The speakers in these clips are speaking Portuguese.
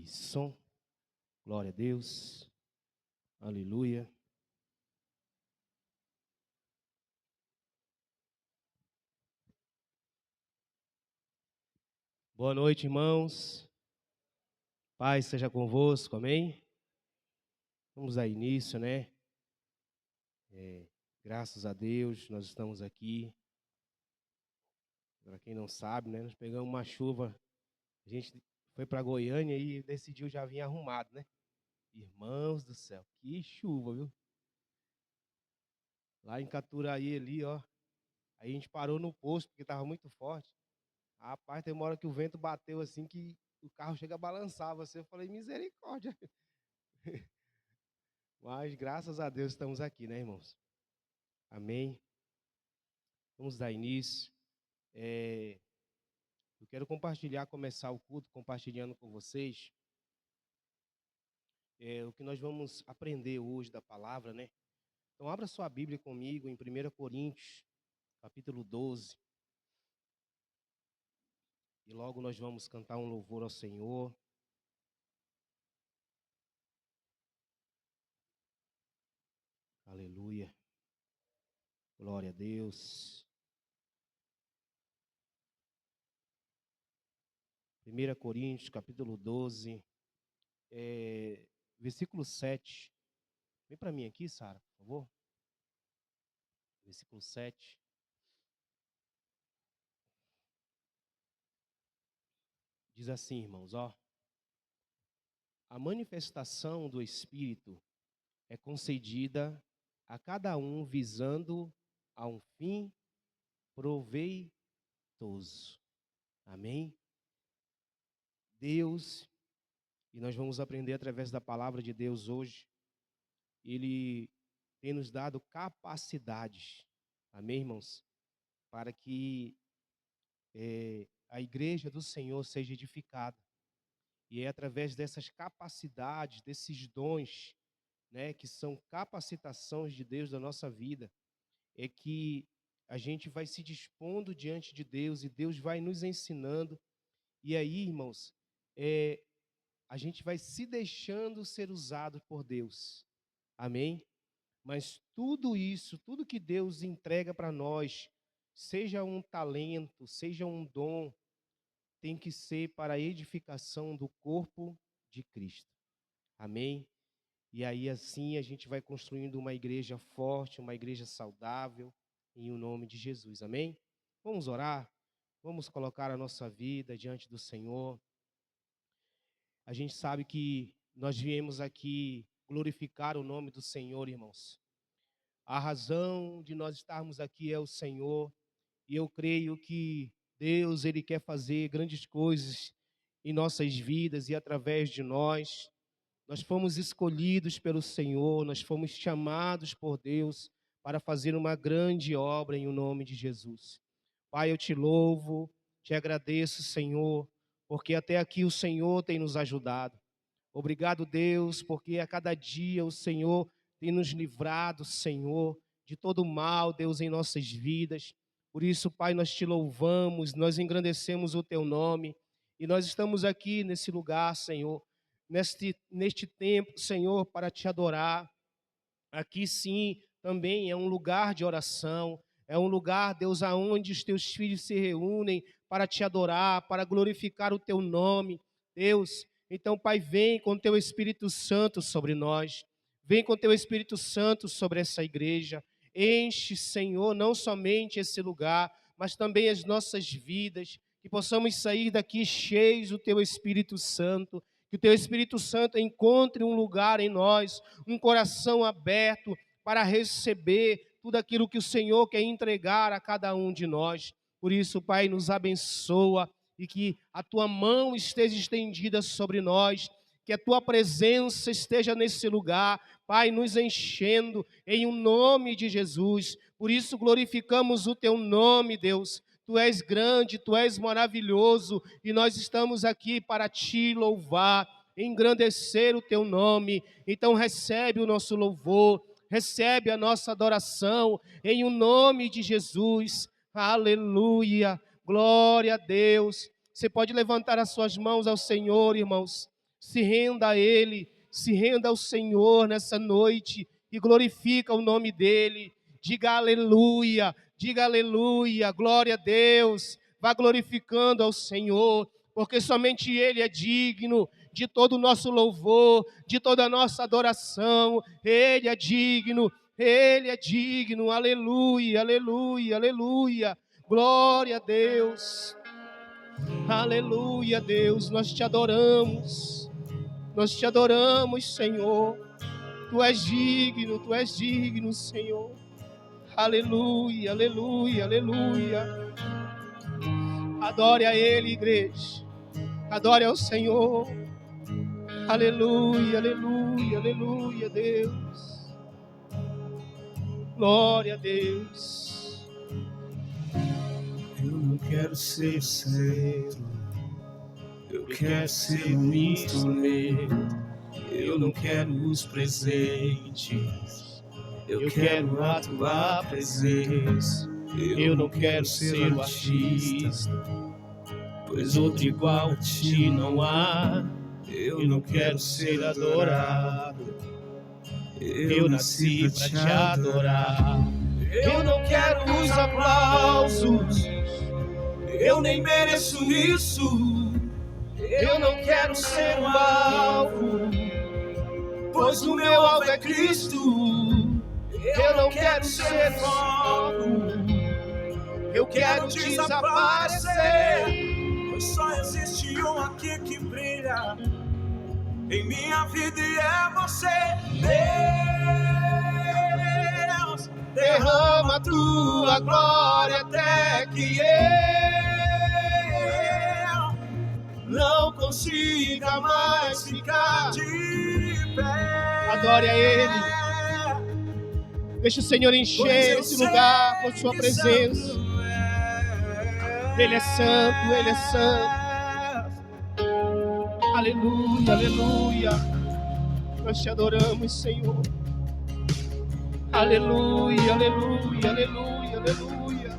Som. Glória a Deus. Aleluia. Boa noite, irmãos. Paz seja convosco, amém? Vamos dar início, né? Graças a Deus, nós estamos aqui. Para quem não sabe, né? Nós pegamos uma chuva. A gente foi para Goiânia e decidiu já vir arrumado, né? Irmãos do céu, que chuva, viu? Lá em Caturaí, ali, ó. Aí a gente parou no posto, porque estava muito forte. Rapaz, tem uma hora que o vento bateu assim, que o carro chega a balançar. Eu falei, misericórdia. Mas, graças a Deus, estamos aqui, né, irmãos? Amém. Vamos dar início. Eu quero começar o culto compartilhando com vocês o que nós vamos aprender hoje da palavra, né? Então, abra sua Bíblia comigo em 1 Coríntios, capítulo 12. E logo nós vamos cantar um louvor ao Senhor. Aleluia. Glória a Deus. 1 Coríntios, capítulo 12, versículo 7. Vem para mim aqui, Sara, por favor. Versículo 7. Diz assim, irmãos, ó. A manifestação do Espírito é concedida a cada um visando a um fim proveitoso. Amém? Deus, e nós vamos aprender através da palavra de Deus hoje, Ele tem nos dado capacidades, amém, irmãos? Para que a igreja do Senhor seja edificada. E é através dessas capacidades, desses dons, né, que são capacitações de Deus da nossa vida, é que a gente vai se dispondo diante de Deus e Deus vai nos ensinando. E aí, irmãos, a gente vai se deixando ser usado por Deus. Amém? Mas tudo isso, tudo que Deus entrega para nós, seja um talento, seja um dom, tem que ser para a edificação do corpo de Cristo. Amém? E aí assim a gente vai construindo uma igreja forte, uma igreja saudável, em o nome de Jesus. Amém? Vamos orar? Vamos colocar a nossa vida diante do Senhor. A gente sabe que nós viemos aqui glorificar o nome do Senhor, irmãos. A razão de nós estarmos aqui é o Senhor. E eu creio que Deus, Ele quer fazer grandes coisas em nossas vidas e através de nós. Nós fomos escolhidos pelo Senhor, nós fomos chamados por Deus para fazer uma grande obra em o nome de Jesus. Pai, eu te louvo, te agradeço, Senhor, porque até aqui o Senhor tem nos ajudado. Obrigado, Deus, porque a cada dia o Senhor tem nos livrado, Senhor, de todo mal, Deus, em nossas vidas. Por isso, Pai, nós te louvamos, nós engrandecemos o teu nome e nós estamos aqui nesse lugar, Senhor, neste tempo, Senhor, para te adorar. Aqui sim, também é um lugar de oração, é um lugar, Deus, aonde os teus filhos se reúnem para te adorar, para glorificar o teu nome, Deus. Então, Pai, vem com teu Espírito Santo sobre nós, vem com teu Espírito Santo sobre essa igreja, enche, Senhor, não somente esse lugar, mas também as nossas vidas, que possamos sair daqui cheios do teu Espírito Santo, que o teu Espírito Santo encontre um lugar em nós, um coração aberto para receber tudo aquilo que o Senhor quer entregar a cada um de nós. Por isso, Pai, nos abençoa e que a tua mão esteja estendida sobre nós, que a tua presença esteja nesse lugar, Pai, nos enchendo em o nome de Jesus. Por isso glorificamos o teu nome, Deus. Tu és grande, tu és maravilhoso e nós estamos aqui para te louvar, engrandecer o teu nome. Então recebe o nosso louvor, recebe a nossa adoração em o nome de Jesus. Aleluia, glória a Deus. Você pode levantar as suas mãos ao Senhor, irmãos. Se renda a Ele, se renda ao Senhor nessa noite e glorifica o nome dEle. Diga aleluia, glória a Deus. Vá glorificando ao Senhor, porque somente Ele é digno de todo o nosso louvor, de toda a nossa adoração. Ele é digno, aleluia, aleluia, aleluia. Glória a Deus. Aleluia, Deus, nós te adoramos, Senhor. Tu és digno, Senhor. Aleluia, aleluia, aleluia. Adore a Ele, igreja, adore ao Senhor. Aleluia, aleluia, aleluia, Deus. Glória a Deus. Eu não quero ser o centro, eu quero ser um instrumento. Eu não quero os presentes, eu quero a tua presença. Eu não quero ser o artista, pois outro igual a ti não há. Eu não quero ser adorado, eu nasci pra te adorar. Eu não quero os aplausos, eu nem mereço isso. Eu não quero ser o alvo, pois o meu alvo é Cristo. Eu não quero ser fogo, eu quero desaparecer, pois só existe um aqui que brilha em minha vida e é você. Deus, derrama a tua glória até que eu não consiga mais ficar de pé. Adore a Ele. Deixa o Senhor encher esse lugar com sua presença. Ele é santo, Ele é santo. Aleluia, aleluia. Nós te adoramos, Senhor. Aleluia, aleluia, aleluia, aleluia.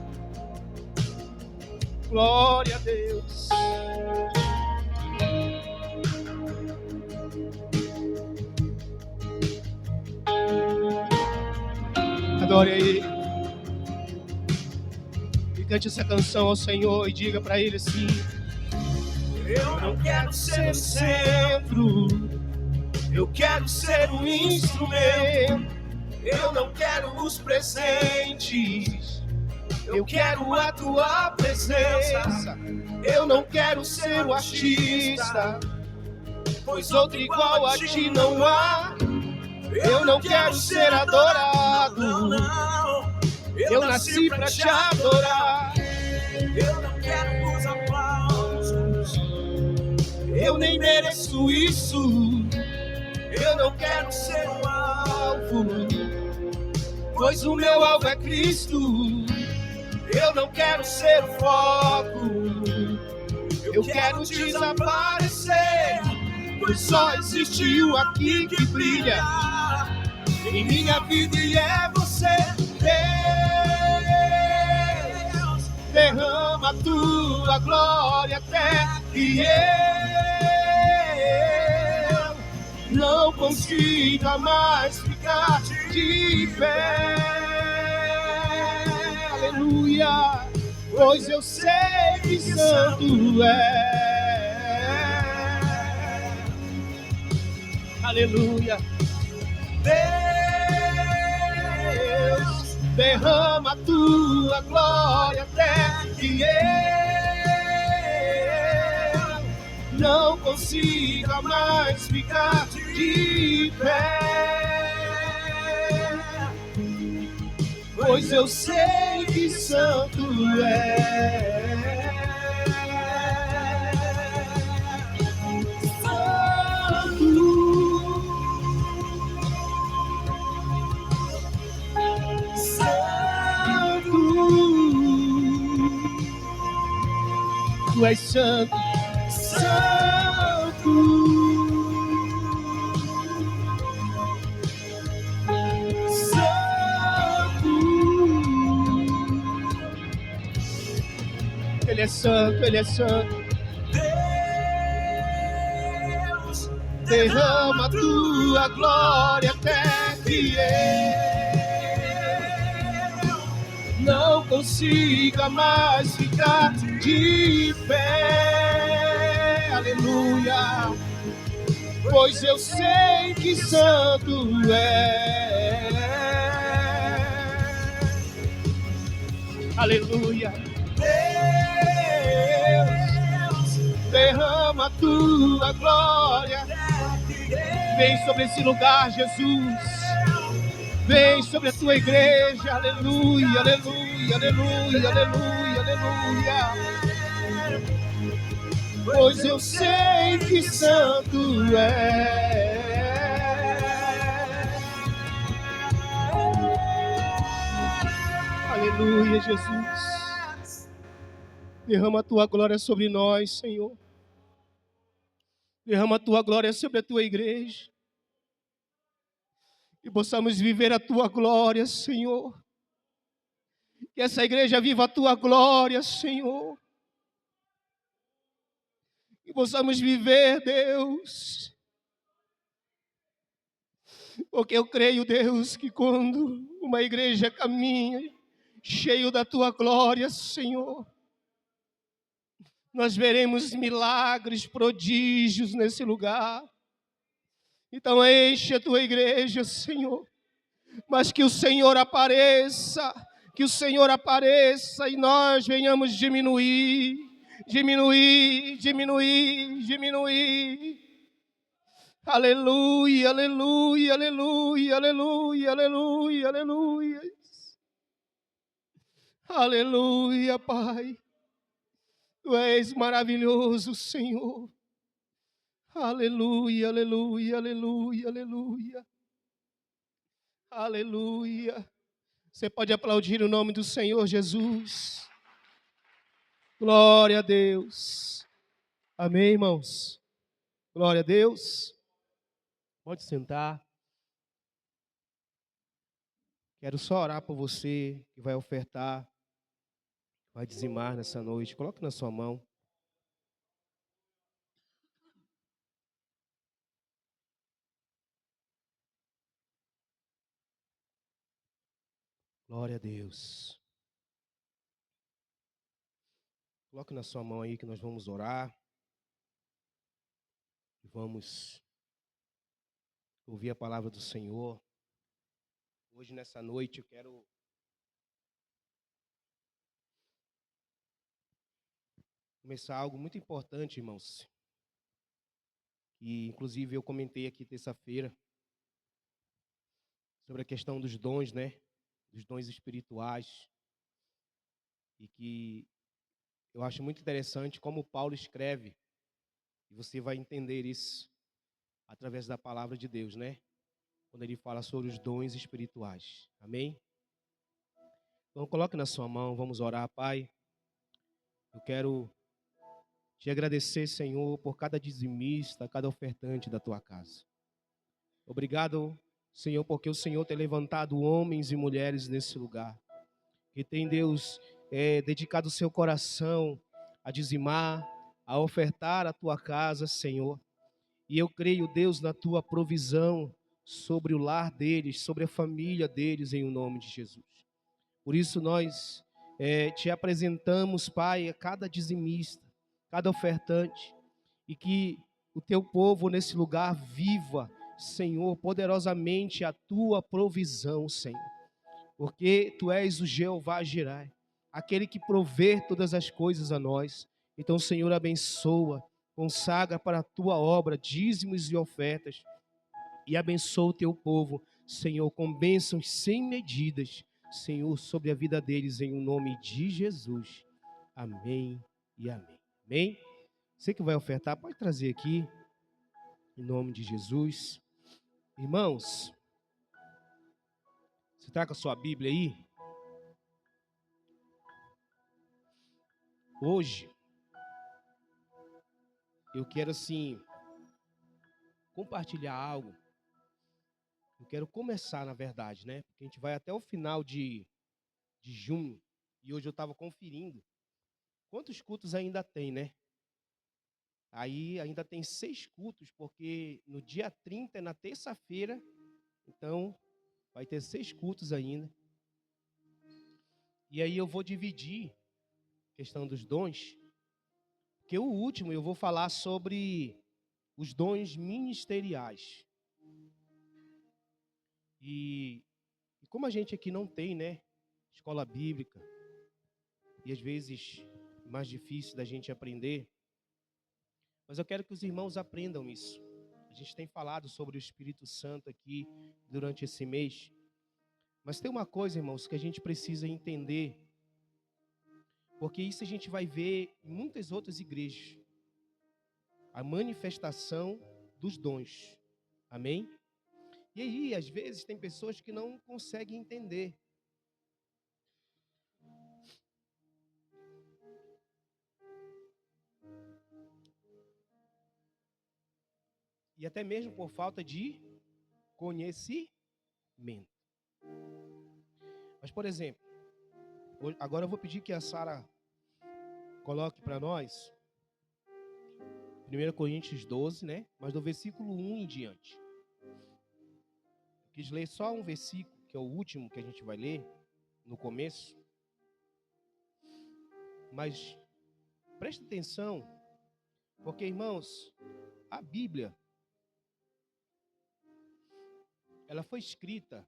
Glória a Deus. Adore a Ele. E cante essa canção ao Senhor e diga para Ele assim: eu não quero ser o centro, eu quero ser um instrumento. Eu não quero os presentes, eu quero a tua presença. Eu não quero ser o artista, pois outro igual a ti não há. Eu não quero ser adorado, eu nasci pra te adorar. Eu não quero os aplausos, eu nem mereço isso. Eu não quero ser um alvo, pois o meu alvo é Cristo. Eu não quero ser o foco, eu quero desaparecer, pois só existe um aqui que brilha em minha vida e é você. Deus, derrama a tua glória até que eu não consiga mais ficar de pé. Aleluia, pois eu sei que santo é. Aleluia. Deus, derrama a tua glória até que eu não consiga mais ficar de pé, pois eu sei que santo é. Tu és santo, santo, santo. Ele é santo, Ele é santo. derrama a tua glória até que eu não consiga mais ficar de pé. Aleluia. Pois eu sei que santo é. Aleluia. Deus, derrama a tua glória. Vem sobre esse lugar, Jesus. Vem sobre a tua igreja. Aleluia, aleluia, aleluia, aleluia, aleluia. Pois eu sei que santo é. Aleluia, Jesus. Derrama a tua glória sobre nós, Senhor. Derrama a tua glória sobre a tua igreja. Que possamos viver a tua glória, Senhor. Que essa igreja viva a tua glória, Senhor. Que possamos viver, Deus. Porque eu creio, Deus, que quando uma igreja caminha cheio da tua glória, Senhor, nós veremos milagres, prodígios nesse lugar. Então enche a tua igreja, Senhor. Mas que o Senhor apareça e nós venhamos diminuir. Aleluia, aleluia, aleluia, aleluia, aleluia, aleluia. Aleluia, Pai. Tu és maravilhoso, Senhor. Aleluia, aleluia, aleluia, aleluia. Aleluia. Você pode aplaudir o nome do Senhor Jesus. Glória a Deus. Amém, irmãos? Glória a Deus. Pode sentar. Quero só orar por você que vai ofertar, vai dizimar nessa noite. Coloque na sua mão. Glória a Deus. Coloque na sua mão aí que nós vamos orar. E vamos ouvir a palavra do Senhor. Hoje, nessa noite, eu quero começar algo muito importante, irmãos. E, inclusive, eu comentei aqui terça-feira sobre a questão dos dons, né? Dos dons espirituais. E que eu acho muito interessante como Paulo escreve. E você vai entender isso através da palavra de Deus, né? Quando ele fala sobre os dons espirituais. Amém? Então, coloque na sua mão, vamos orar, Pai. Eu quero te agradecer, Senhor, por cada dizimista, cada ofertante da tua casa. Obrigado, Senhor, porque o Senhor tem levantado homens e mulheres nesse lugar. Que tem, Deus, dedicado o seu coração a dizimar, a ofertar a tua casa, Senhor. E eu creio, Deus, na tua provisão sobre o lar deles, sobre a família deles, em nome de Jesus. Por isso nós te apresentamos, Pai, a cada dizimista, cada ofertante, e que o teu povo nesse lugar viva, Senhor, poderosamente a tua provisão, Senhor. Porque tu és o Jeová Jireh, aquele que provê todas as coisas a nós. Então, Senhor, abençoa, consagra para a tua obra dízimos e ofertas, e abençoa o teu povo, Senhor, com bênçãos sem medidas, Senhor, sobre a vida deles, em nome de Jesus. Amém e amém. Amém? Você que vai ofertar, pode trazer aqui, em nome de Jesus. Irmãos, você está com a sua Bíblia aí? Hoje, eu quero, assim, compartilhar algo. Eu quero começar, na verdade, né? Porque a gente vai até o final de junho. E hoje eu estava conferindo quantos cultos ainda tem, né? Aí ainda tem 6 cultos, porque no dia 30 é na terça-feira, então vai ter 6 cultos ainda. E aí eu vou dividir a questão dos dons, porque o último eu vou falar sobre os dons ministeriais. E como a gente aqui não tem, né, escola bíblica, e às vezes mais difícil da gente aprender, mas eu quero que os irmãos aprendam isso. A gente tem falado sobre o Espírito Santo aqui durante esse mês. Mas tem uma coisa, irmãos, que a gente precisa entender, porque isso a gente vai ver em muitas outras igrejas. A manifestação dos dons. Amém? E aí, às vezes, tem pessoas que não conseguem entender. E até mesmo por falta de conhecimento. Mas, por exemplo, agora eu vou pedir que a Sara coloque para nós 1 Coríntios 12, né? Mas do versículo 1 em diante. Eu quis ler só um versículo, que é o último que a gente vai ler, no começo. Mas preste atenção, porque, irmãos, a Bíblia, ela foi escrita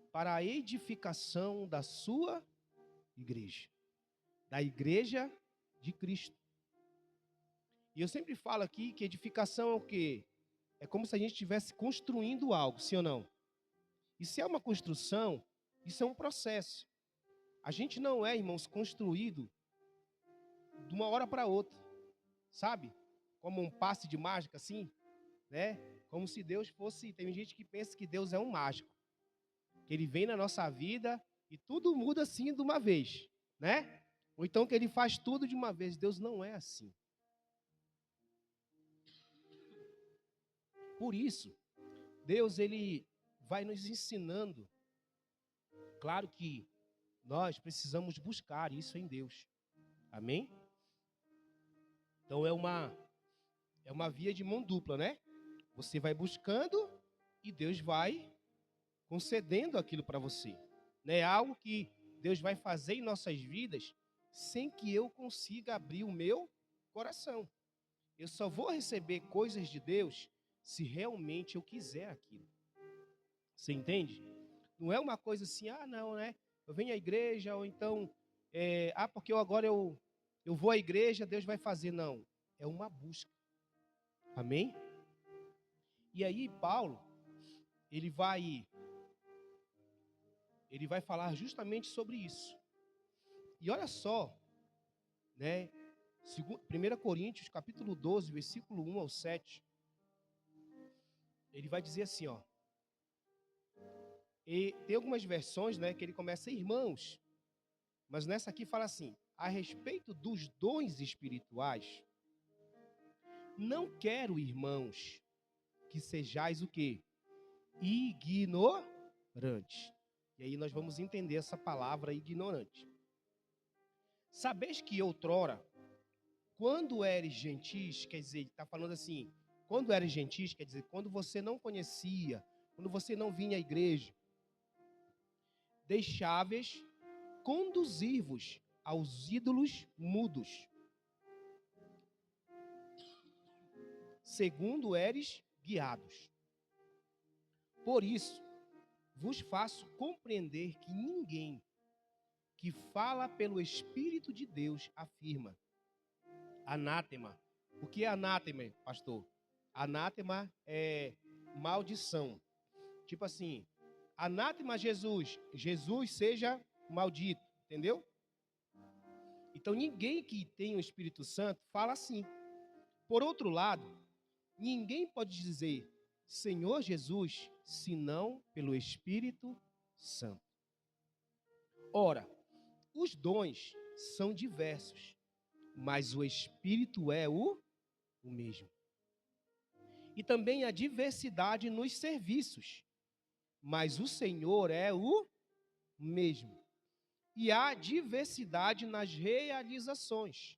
para a edificação da sua igreja, da igreja de Cristo. E eu sempre falo aqui que edificação é o quê? É como se a gente estivesse construindo algo, sim ou não? E se é uma construção, isso é um processo. A gente não é, irmãos, construído de uma hora para outra, sabe? Como um passe de mágica, assim, né? Como se Deus fosse... Tem gente que pensa que Deus é um mágico, que Ele vem na nossa vida e tudo muda assim de uma vez, né? Ou então que Ele faz tudo de uma vez. Deus não é assim. Por isso, Deus, Ele vai nos ensinando. Claro que nós precisamos buscar isso em Deus. Amém? Então é uma via de mão dupla, né? Você vai buscando e Deus vai concedendo aquilo para você. Não é algo que Deus vai fazer em nossas vidas sem que eu consiga abrir o meu coração. Eu só vou receber coisas de Deus se realmente eu quiser aquilo. Você entende? Não é uma coisa assim, não, né? Eu venho à igreja, ou então, porque agora eu vou à igreja, Deus vai fazer. Não, é uma busca. Amém? E aí, Paulo, ele vai falar justamente sobre isso. E olha só, né? 1 Coríntios, capítulo 12, versículo 1 ao 7. Ele vai dizer assim, ó. E tem algumas versões, né, que ele começa, irmãos. Mas nessa aqui fala assim, a respeito dos dons espirituais, não quero, irmãos, que sejais o quê? Ignorantes. E aí nós vamos entender essa palavra ignorante. Sabeis que outrora, quando eres gentis, quer dizer, está falando assim, quando eres gentis, quer dizer, quando você não conhecia, quando você não vinha à igreja, deixáveis conduzir-vos aos ídolos mudos, segundo eres guiados. Por isso, vos faço compreender que ninguém que fala pelo Espírito de Deus afirma anátema. O que é anátema, pastor? Anátema é maldição. Tipo assim, anátema Jesus, Jesus seja maldito, entendeu? Então ninguém que tem o Espírito Santo fala assim. Por outro lado, ninguém pode dizer Senhor Jesus, senão pelo Espírito Santo. Ora, os dons são diversos, mas o Espírito é o mesmo. E também há diversidade nos serviços, mas o Senhor é o mesmo. E há diversidade nas realizações,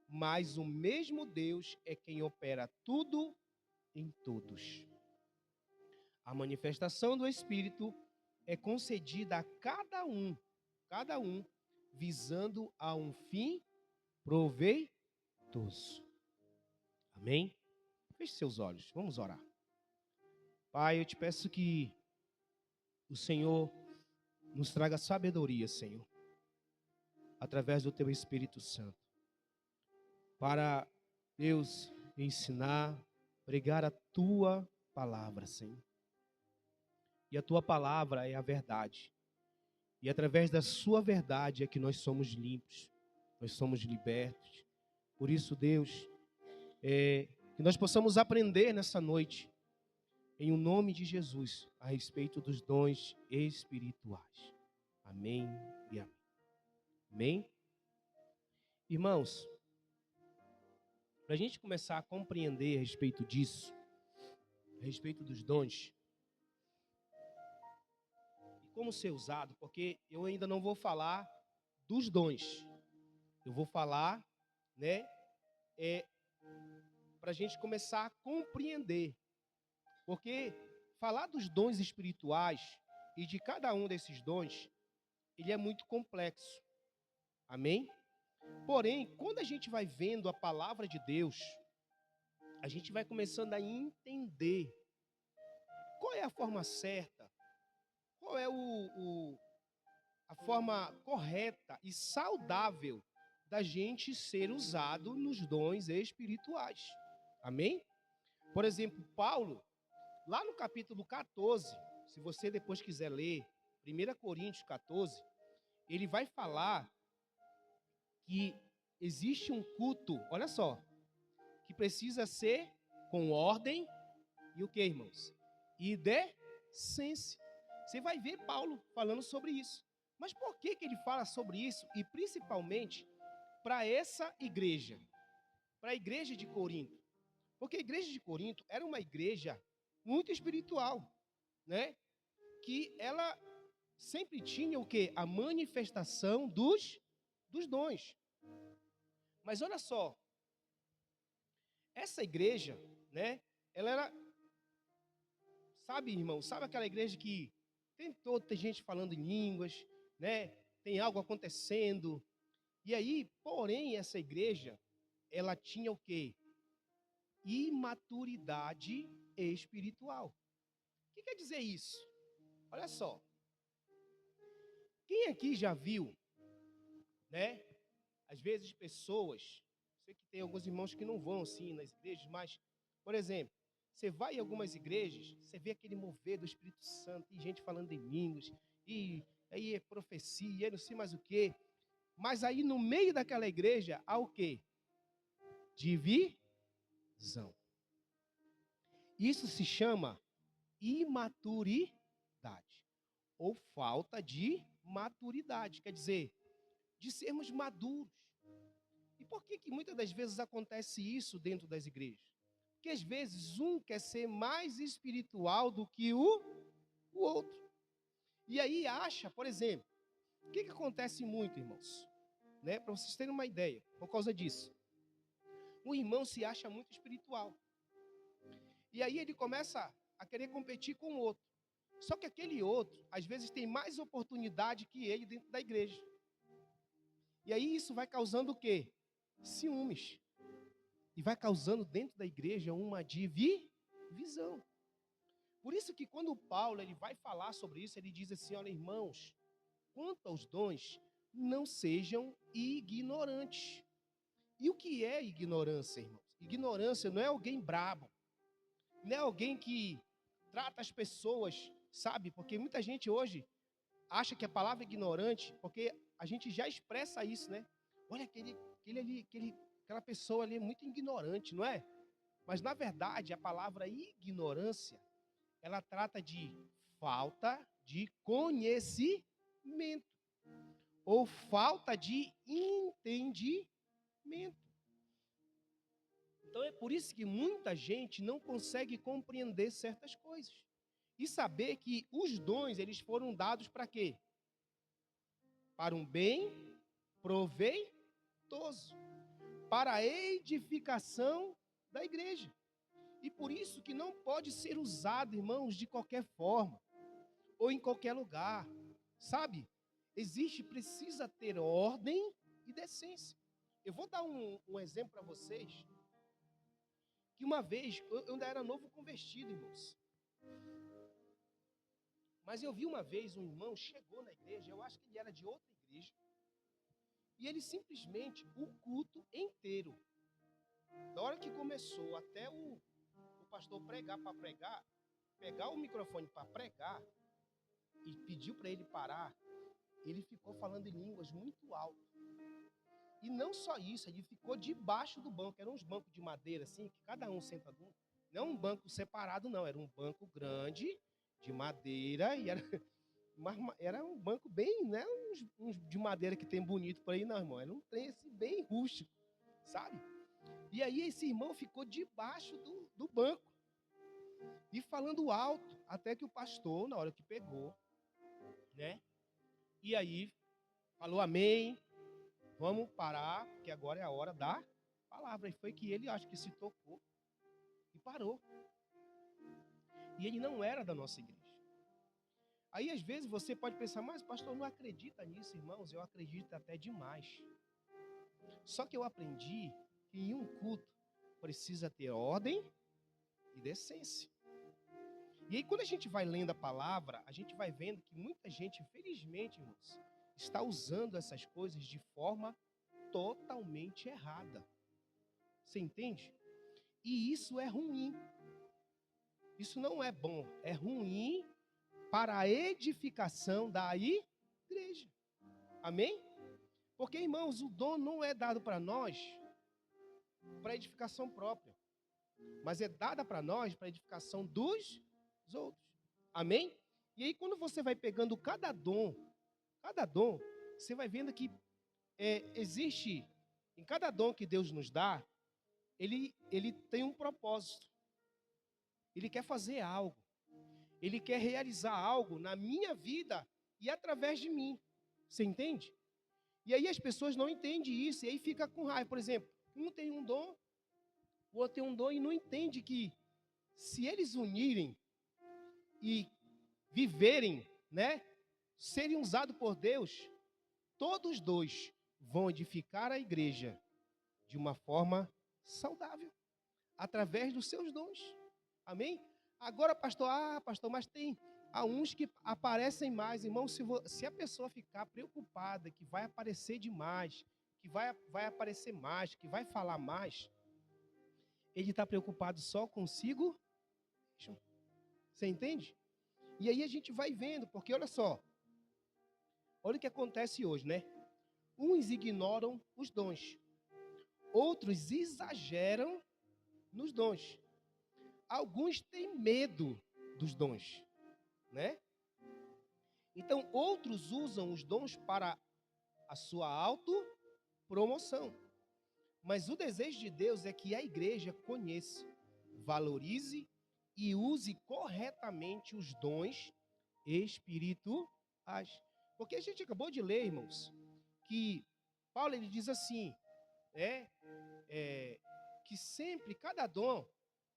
mas o mesmo Deus é quem opera tudo em todos. A manifestação do Espírito é concedida a cada um, visando a um fim proveitoso. Amém? Feche seus olhos, vamos orar. Pai, eu te peço que o Senhor nos traga sabedoria, Senhor, através do Teu Espírito Santo, para, Deus, ensinar, pregar a Tua palavra, Senhor. E a Tua palavra é a verdade. E através da Sua verdade é que nós somos limpos, nós somos libertos. Por isso, Deus, que nós possamos aprender nessa noite, em o nome de Jesus, a respeito dos dons espirituais. Amém e amém. Amém? Irmãos, para a gente começar a compreender a respeito disso, a respeito dos dons, e como ser usado, porque eu ainda não vou falar dos dons, eu vou falar, para a gente começar a compreender. Porque falar dos dons espirituais e de cada um desses dons, ele é muito complexo. Amém? Porém, quando a gente vai vendo a palavra de Deus, a gente vai começando a entender qual é a forma certa, qual é a forma correta e saudável da gente ser usado nos dons espirituais. Amém? Por exemplo, Paulo, lá no capítulo 14, se você depois quiser ler, 1 Coríntios 14, ele vai falar que existe um culto, olha só, que precisa ser com ordem e o que, irmãos? E decência. Você vai ver Paulo falando sobre isso. Mas por que ele fala sobre isso? E principalmente para essa igreja, para a igreja de Corinto. Porque a igreja de Corinto era uma igreja muito espiritual, né? Que ela sempre tinha o quê? A manifestação dos dons. Mas olha só, essa igreja, né? Ela era, sabe, irmão, sabe aquela igreja que tem gente falando em línguas, né? Tem algo acontecendo. E aí, porém, essa igreja, ela tinha o quê? Imaturidade espiritual. O que quer dizer isso? Olha só. Quem aqui já viu, né? Às vezes pessoas, sei que tem alguns irmãos que não vão assim nas igrejas, mas, por exemplo, você vai em algumas igrejas, você vê aquele mover do Espírito Santo, e gente falando em línguas, e aí é profecia, não sei mais o quê. Mas aí no meio daquela igreja há o quê? Divisão. Isso se chama imaturidade ou falta de maturidade, quer dizer, de sermos maduros. E por que muitas das vezes acontece isso dentro das igrejas? Porque às vezes um quer ser mais espiritual do que o outro. E aí acha, por exemplo, o que acontece muito, irmãos? Né? Para vocês terem uma ideia, por causa disso. Um irmão se acha muito espiritual. E aí ele começa a querer competir com o outro. Só que aquele outro, às vezes, tem mais oportunidade que ele dentro da igreja. E aí isso vai causando o quê? Ciúmes. E vai causando dentro da igreja uma divisão. Por isso que quando Paulo ele vai falar sobre isso, ele diz assim, olha, irmãos, quanto aos dons, não sejam ignorantes. E o que é ignorância, irmãos? Ignorância não é alguém brabo. Não é alguém que trata as pessoas, sabe? Porque muita gente hoje acha que a palavra ignorante, porque a gente já expressa isso, né? Olha, aquela pessoa ali é muito ignorante, não é? Mas, na verdade, a palavra ignorância, ela trata de falta de conhecimento ou falta de entendimento. Então, é por isso que muita gente não consegue compreender certas coisas. E saber que os dons, eles foram dados para quê? Para um bem proveitoso. para a edificação da igreja. E por isso que não pode ser usado, irmãos, de qualquer forma, ou em qualquer lugar, sabe? Precisa ter ordem e decência. Eu vou dar um exemplo para vocês, que uma vez, eu ainda era novo convertido, irmãos. Mas eu vi uma vez um irmão chegou na igreja, eu acho que ele era de outra igreja, e ele simplesmente, o culto inteiro, da hora que começou até o pastor pregar para pregar, pegar o microfone para pregar, e pediu para ele parar, ele ficou falando em línguas muito alto. E não só isso, ele ficou debaixo do banco, eram uns bancos de madeira assim, que cada um senta num, não um banco separado não, era um banco grande, de madeira, e era um banco bem, né, uns de madeira que tem bonito por aí, não, irmão, era um trem assim, bem rústico, sabe? E aí esse irmão ficou debaixo do banco, e falando alto, até que o pastor, na hora que pegou, né, e aí falou amém, vamos parar, porque agora é a hora da palavra. E foi que ele, acho que se tocou e parou. E ele não era da nossa igreja. Aí, às vezes, você pode pensar, mas pastor, não acredita nisso, irmãos? Eu acredito até demais. Só que eu aprendi que em um culto precisa ter ordem e decência. E aí, quando a gente vai lendo a palavra, a gente vai vendo que muita gente, infelizmente, irmãos, está usando essas coisas de forma totalmente errada. Você entende? E isso é ruim. Isso não é bom. É ruim para a edificação da igreja. Amém? Porque, irmãos, o dom não é dado para nós para edificação própria, mas é dada para nós para edificação dos outros. Amém? E aí, quando você vai pegando cada dom, você vai vendo que existe, em cada dom que Deus nos dá, ele tem um propósito. Ele quer fazer algo. Ele quer realizar algo na minha vida e através de mim. Você entende? E aí as pessoas não entendem isso, e aí fica com raiva. Por exemplo, um tem um dom, o outro tem um dom e não entende que se eles unirem e viverem, né, serem usados por Deus, todos dois vão edificar a igreja de uma forma saudável, através dos seus dons. Amém? Agora, pastor, mas tem uns que aparecem mais. Irmão, se a pessoa ficar preocupada que vai aparecer demais, que vai aparecer mais, que vai falar mais, ele está preocupado só consigo. Você entende? E aí a gente vai vendo, porque olha só, olha o que acontece hoje, né? Uns ignoram os dons, outros exageram nos dons. Alguns têm medo dos dons, né? Então, outros usam os dons para a sua autopromoção. Mas o desejo de Deus é que a igreja conheça, valorize e use corretamente os dons espirituais. Porque a gente acabou de ler, irmãos, que Paulo ele diz assim, que sempre, cada dom,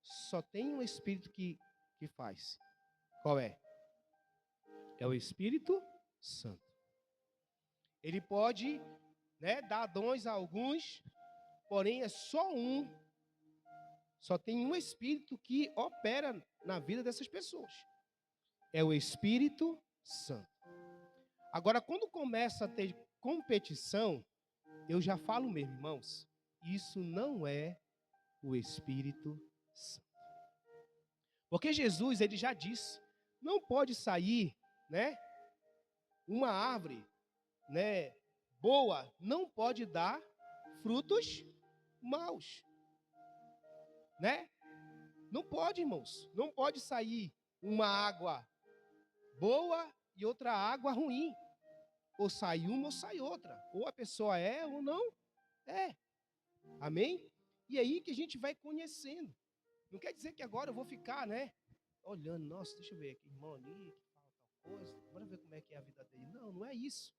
só tem um Espírito que faz. Qual é? É o Espírito Santo. Ele pode, né, dar dons a alguns, porém é só um. Só tem um Espírito que opera na vida dessas pessoas. É o Espírito Santo. Agora, quando começa a ter competição, eu já falo mesmo, irmãos, isso não é o Espírito Santo. Porque Jesus, ele já disse, não pode sair, né, uma árvore, né, boa, não pode dar frutos maus, né? Não pode, irmãos, não pode sair uma água boa e outra água ruim. Ou sai uma ou sai outra. Ou a pessoa é ou não é. Amém? E aí que a gente vai conhecendo. Não quer dizer que agora eu vou ficar, né, olhando, nossa, deixa eu ver aqui, irmão ali, que fala tal coisa, bora ver como é que é a vida dele. Não, não é isso.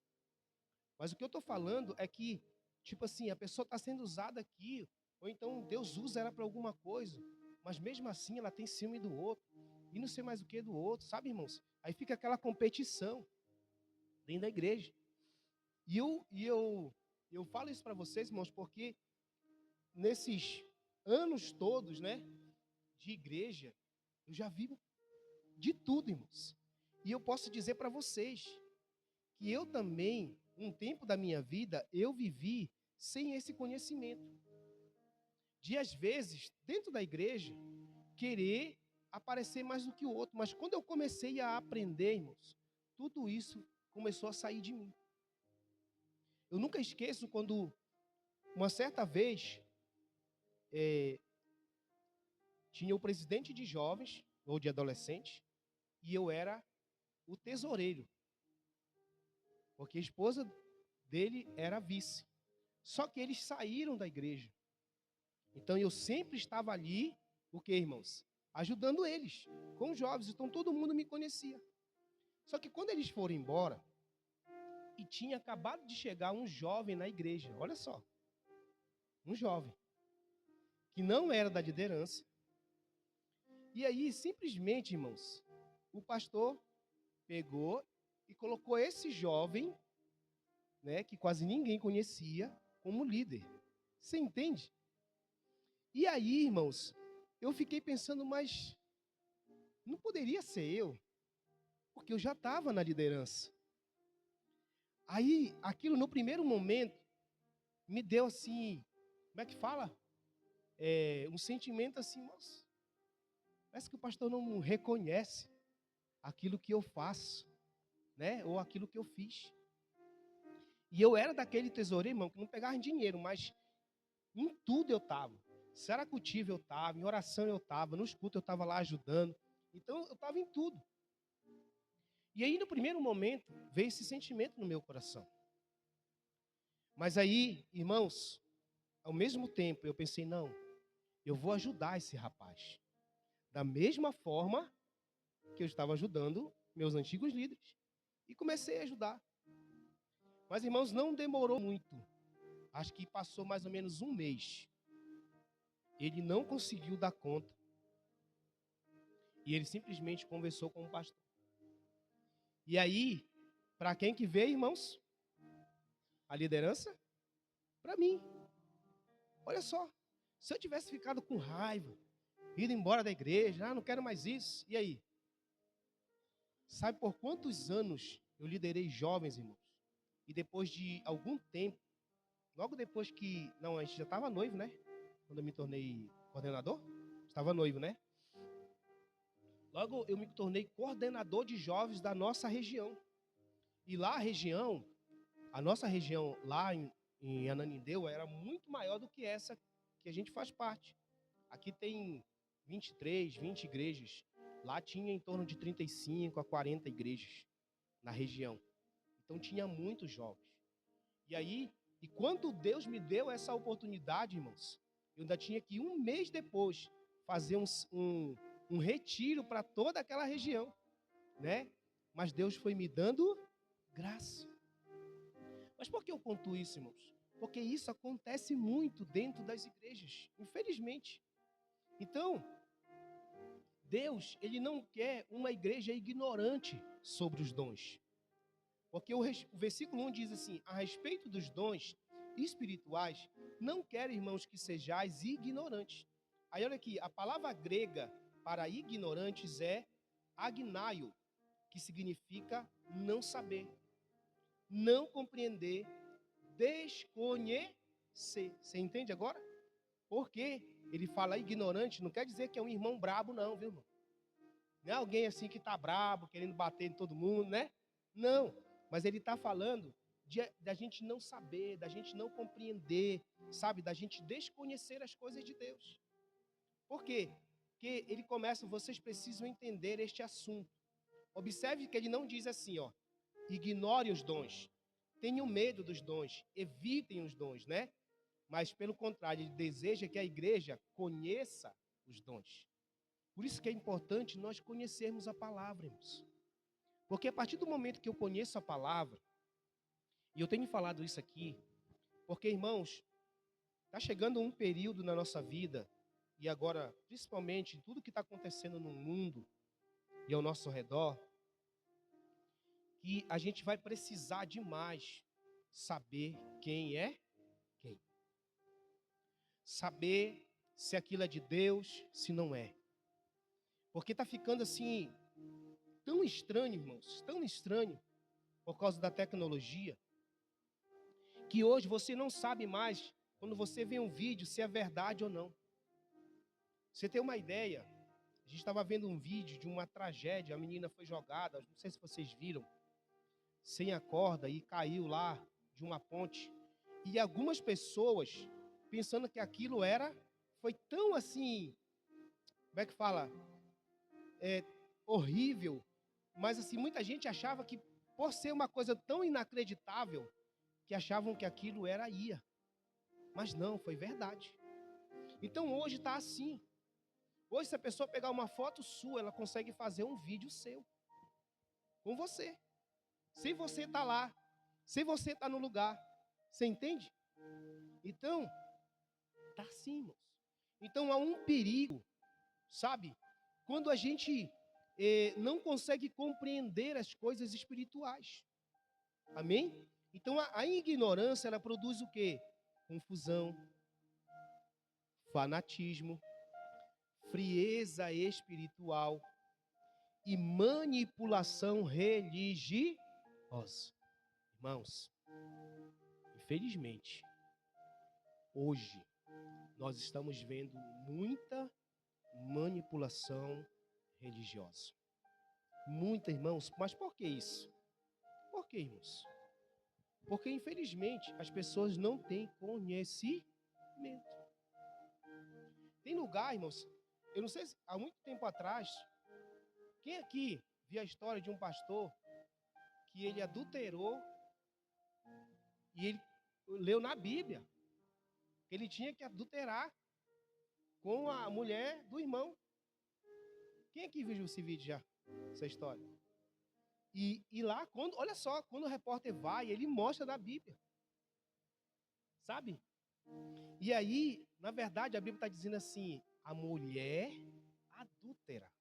Mas o que eu estou falando é que Tipo assim, a pessoa está sendo usada aqui, ou então Deus usa ela para alguma coisa, mas mesmo assim ela tem ciúme do outro, e não sei mais o que do outro, sabe, irmãos? Aí fica aquela competição dentro da igreja. E eu falo isso para vocês, irmãos, porque nesses anos todos, né, de igreja, eu já vi de tudo, irmãos. E eu posso dizer para vocês que eu também, um tempo da minha vida, eu vivi sem esse conhecimento. De, às vezes, dentro da igreja, querer aparecer mais do que o outro. Mas quando eu comecei a aprender, irmãos, tudo isso começou a sair de mim. Eu nunca esqueço quando, uma certa vez, tinha o presidente de jovens, ou de adolescentes, e eu era o tesoureiro. Porque a esposa dele era vice. Só que eles saíram da igreja. Então eu sempre estava ali, o que, irmãos? Ajudando eles, com os jovens. Então todo mundo me conhecia. Só que quando eles foram embora, e tinha acabado de chegar um jovem na igreja, olha só, um jovem, que não era da liderança. E aí, simplesmente, irmãos, o pastor pegou e colocou esse jovem, né, que quase ninguém conhecia, como líder. Você entende? E aí, irmãos, eu fiquei pensando, mas não poderia ser eu, porque eu já estava na liderança. Aí, aquilo no primeiro momento, me deu assim, como é que fala? Um sentimento assim, nossa, parece que o pastor não reconhece aquilo que eu faço, né? Ou aquilo que eu fiz. E eu era daquele tesoureiro, irmão, que não pegava dinheiro, mas em tudo eu estava. Se era cultivo, eu estava, em oração eu estava, no escuto eu estava lá ajudando. Então eu estava em tudo. E aí, no primeiro momento, veio esse sentimento no meu coração. Mas aí, irmãos, ao mesmo tempo, eu pensei, não, eu vou ajudar esse rapaz. Da mesma forma que eu estava ajudando meus antigos líderes. E comecei a ajudar. Mas, irmãos, não demorou muito. Acho que passou mais ou menos um mês. Ele não conseguiu dar conta. E ele simplesmente conversou com o pastor. E aí, para quem que veio, irmãos? A liderança? Para mim. Olha só. Se eu tivesse ficado com raiva, ido embora da igreja, não quero mais isso. E aí? Sabe por quantos anos eu liderei jovens, irmãos? E depois de algum tempo, logo depois que... Não, a gente já estava noivo, né? Quando eu me tornei coordenador. Estava noivo, né? Logo eu me tornei coordenador de jovens da nossa região. E lá a nossa região lá em Ananindeua era muito maior do que essa que a gente faz parte. Aqui tem 23, 20 igrejas. Lá tinha em torno de 35 a 40 igrejas na região. Então tinha muitos jovens. E aí, e quando Deus me deu essa oportunidade, irmãos, eu ainda tinha que um mês depois fazer um retiro para toda aquela região, né? Mas Deus foi me dando graça. Mas por que eu conto isso, irmãos? Porque isso acontece muito dentro das igrejas, infelizmente. Então, Deus, ele não quer uma igreja ignorante sobre os dons. Porque o versículo 1 diz assim, a respeito dos dons espirituais, não quero, irmãos, que sejais ignorantes. Aí olha aqui, a palavra grega para ignorantes é agnaio, que significa não saber, não compreender, desconhecer. Você entende agora? Porque ele fala ignorante, não quer dizer que é um irmão brabo, não, viu, irmão? Não é alguém assim que está brabo, querendo bater em todo mundo, né? Não, mas ele está falando da gente não saber, da gente não compreender, sabe? Da gente desconhecer as coisas de Deus. Por quê? Porque ele começa, vocês precisam entender este assunto. Observe que ele não diz assim, ó, ignore os dons, tenham medo dos dons, evitem os dons, né? Mas, pelo contrário, ele deseja que a igreja conheça os dons. Por isso que é importante nós conhecermos a palavra, irmãos. Porque a partir do momento que eu conheço a palavra, e eu tenho falado isso aqui, Porque, irmãos, está chegando um período na nossa vida, e agora, principalmente, em tudo que está acontecendo no mundo e ao nosso redor, que a gente vai precisar demais saber quem é quem. Saber se aquilo é de Deus, se não é. Porque está ficando assim, tão estranho, irmãos, tão estranho, por causa da tecnologia, que hoje você não sabe mais, quando você vê um vídeo, se é verdade ou não. Você tem uma ideia, a gente estava vendo um vídeo de uma tragédia, a menina foi jogada, não sei se vocês viram, sem a corda e caiu lá de uma ponte. E algumas pessoas, pensando que aquilo foi tão assim, como é que fala? Horrível, mas assim, muita gente achava que, por ser uma coisa tão inacreditável, que achavam que aquilo ia. Mas não, foi verdade. Então hoje está assim. Hoje, se a pessoa pegar uma foto sua, ela consegue fazer um vídeo seu, com você. Sem você estar lá, sem você estar no lugar. Você entende? Então, está assim, irmãos. Então há um perigo, sabe? Quando a gente não consegue compreender as coisas espirituais. Amém? Então a ignorância, ela produz o quê? Confusão, fanatismo, frieza espiritual e manipulação religiosa. Irmãos, infelizmente, hoje nós estamos vendo muita manipulação religiosa. Muita, irmãos. Mas por que isso? Por que, irmãos? Porque, infelizmente, as pessoas não têm conhecimento. Tem lugar, irmãos, eu não sei se há muito tempo atrás, quem aqui viu a história de um pastor que ele adulterou e ele leu na Bíblia que ele tinha que adulterar com a mulher do irmão? Quem aqui viu esse vídeo já, essa história? E lá, olha só, quando o repórter vai, ele mostra da Bíblia. Sabe? E aí, na verdade, a Bíblia está dizendo assim, a mulher adúltera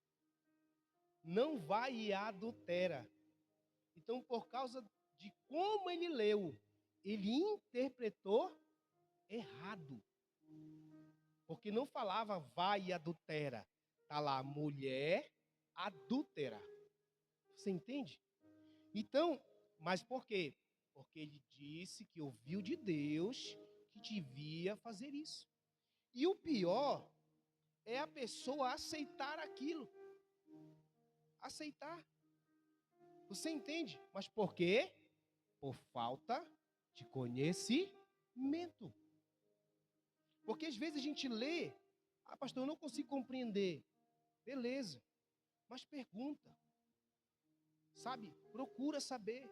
não vai e adultera. Então, por causa de como ele leu, ele interpretou errado. Porque não falava vai e adultera. Está lá, mulher adúltera. Você entende? Então, mas por quê? Porque ele disse que ouviu de Deus que devia fazer isso. E o pior é a pessoa aceitar aquilo. Aceitar. Você entende? Mas por quê? Por falta de conhecimento. Porque às vezes a gente lê, pastor, eu não consigo compreender. Beleza. Mas pergunta. Sabe? Procura saber.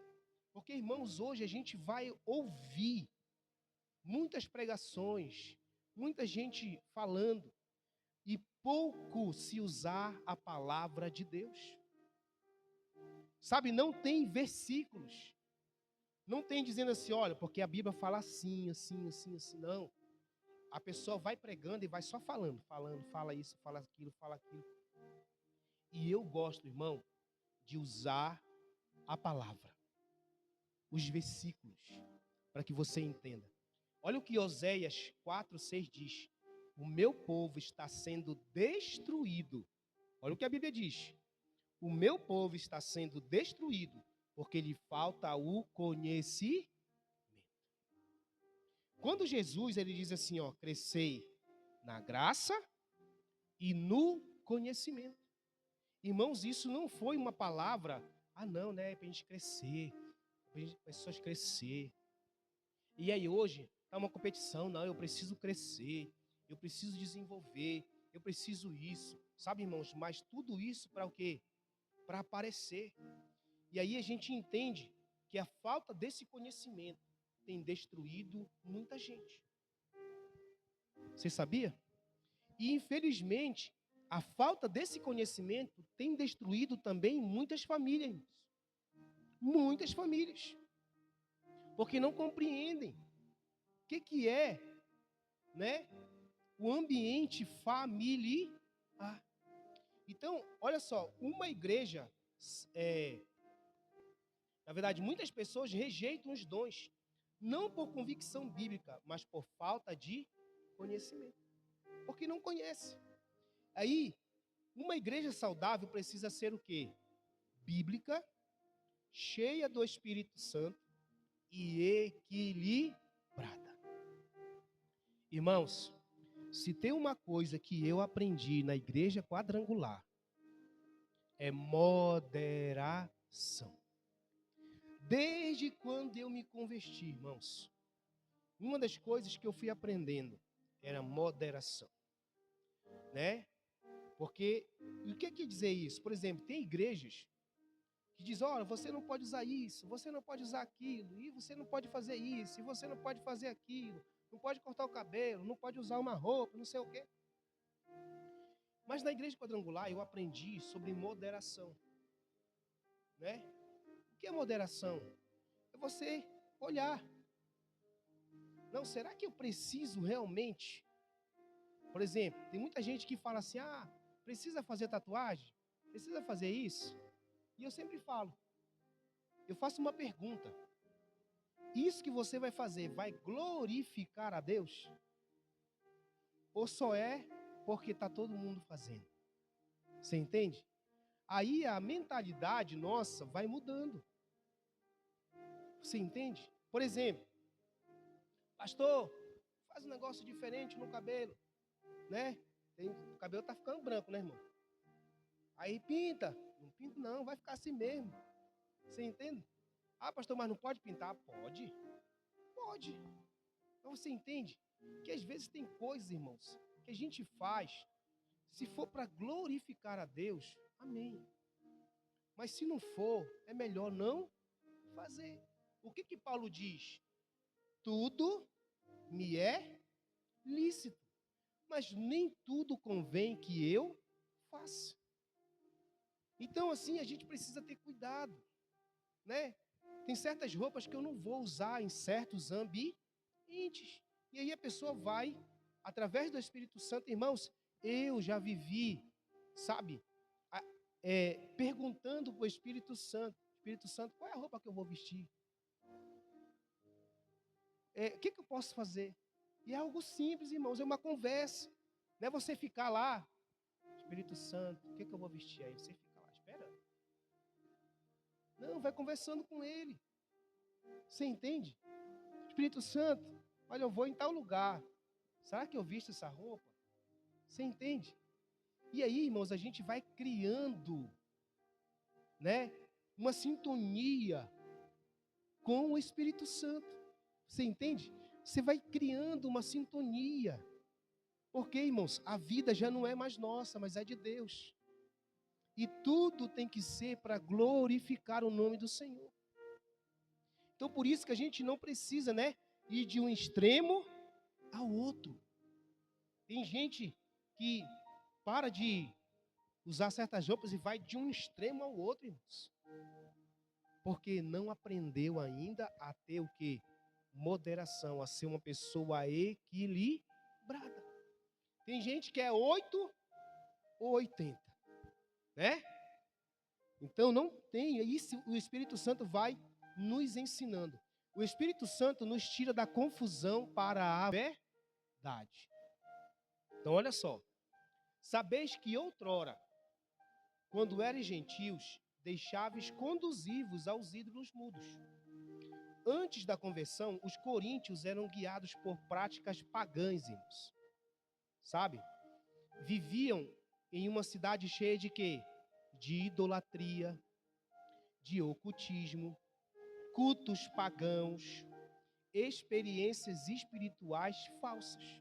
Porque, irmãos, hoje a gente vai ouvir muitas pregações, muita gente falando, e pouco se usar a palavra de Deus. Sabe, não tem versículos. Não tem dizendo assim, olha, porque a Bíblia fala assim, assim, assim, assim. Não. A pessoa vai pregando e vai só falando, fala isso, fala aquilo, fala aquilo. E eu gosto, irmão, de usar a palavra, os versículos, para que você entenda. Olha o que Oséias 4:6 diz. O meu povo está sendo destruído. Olha o que a Bíblia diz. O meu povo está sendo destruído, porque lhe falta o conhecimento. Quando Jesus, ele diz assim, ó, crescei na graça e no conhecimento. Irmãos, isso não foi uma palavra, não, né, para a gente crescer, para as pessoas crescer. E aí hoje, está uma competição, não, eu preciso crescer, eu preciso desenvolver, eu preciso isso. Sabe, irmãos, mas tudo isso para o quê? Para aparecer. E aí a gente entende que a falta desse conhecimento tem destruído muita gente. Você sabia? E infelizmente, a falta desse conhecimento tem destruído também muitas famílias, irmãos. Muitas famílias. Porque não compreendem. que é, né, o ambiente familiar. Então, olha só, uma igreja, na verdade, muitas pessoas rejeitam os dons, não por convicção bíblica, mas por falta de conhecimento, porque não conhece. Aí, uma igreja saudável precisa ser o quê? Bíblica, cheia do Espírito Santo e equilibrada. Irmãos, se tem uma coisa que eu aprendi na igreja quadrangular, é moderação. Desde quando eu me converti, irmãos, uma das coisas que eu fui aprendendo era moderação, né? Porque, o que quer dizer isso? Por exemplo, tem igrejas que dizem, olha, você não pode usar isso, você não pode usar aquilo, e você não pode fazer isso, e você não pode fazer aquilo, não pode cortar o cabelo, não pode usar uma roupa, não sei o quê. Mas na igreja quadrangular eu aprendi sobre moderação, né? O que é moderação? É você olhar. Não, será que eu preciso realmente? Por exemplo, tem muita gente que fala assim, precisa fazer tatuagem? Precisa fazer isso? E eu sempre falo, eu faço uma pergunta. Isso que você vai fazer vai glorificar a Deus? Ou só é porque está todo mundo fazendo? Você entende? Aí a mentalidade nossa vai mudando. Você entende? Por exemplo, pastor, faz um negócio diferente no cabelo, né? O cabelo tá ficando branco, né, irmão? Aí pinta. Não pinta não, vai ficar assim mesmo. Você entende? Pastor, mas não pode pintar? Pode. Pode. Então você entende que às vezes tem coisas, irmãos, que a gente faz, se for para glorificar a Deus, amém. Mas se não for, é melhor não fazer. O que Paulo diz? Tudo me é lícito, mas nem tudo convém que eu faça. Então, assim, a gente precisa ter cuidado, né? Tem certas roupas que eu não vou usar em certos ambientes. E aí a pessoa vai, através do Espírito Santo, irmãos, eu já vivi, sabe, perguntando para o Espírito Santo, qual é a roupa que eu vou vestir? O que eu posso fazer? E é algo simples, irmãos, é uma conversa. Não é você ficar lá, Espírito Santo, o que eu vou vestir? Aí você fica lá esperando. Não, vai conversando com ele. Você entende? Espírito Santo, olha, eu vou em tal lugar. Será que eu visto essa roupa? Você entende? E aí, irmãos, a gente vai criando, né, uma sintonia com o Espírito Santo. Você entende? Você vai criando uma sintonia. Porque, irmãos, a vida já não é mais nossa, mas é de Deus. E tudo tem que ser para glorificar o nome do Senhor. Então, por isso que a gente não precisa, né, ir de um extremo ao outro. Tem gente que para de usar certas roupas e vai de um extremo ao outro, irmãos. Porque não aprendeu ainda a ter o quê? Moderação, a ser uma pessoa equilibrada. Tem gente que é 8 ou 80, né? Então não tem, isso o Espírito Santo vai nos ensinando. O Espírito Santo nos tira da confusão para a verdade. Então olha só. Sabeis que outrora, quando eres gentios, deixáveis conduzir-vos aos ídolos mudos. Antes da conversão, os coríntios eram guiados por práticas pagãs, irmãos. Sabe? Viviam em uma cidade cheia de quê? De idolatria, de ocultismo, cultos pagãos, experiências espirituais falsas.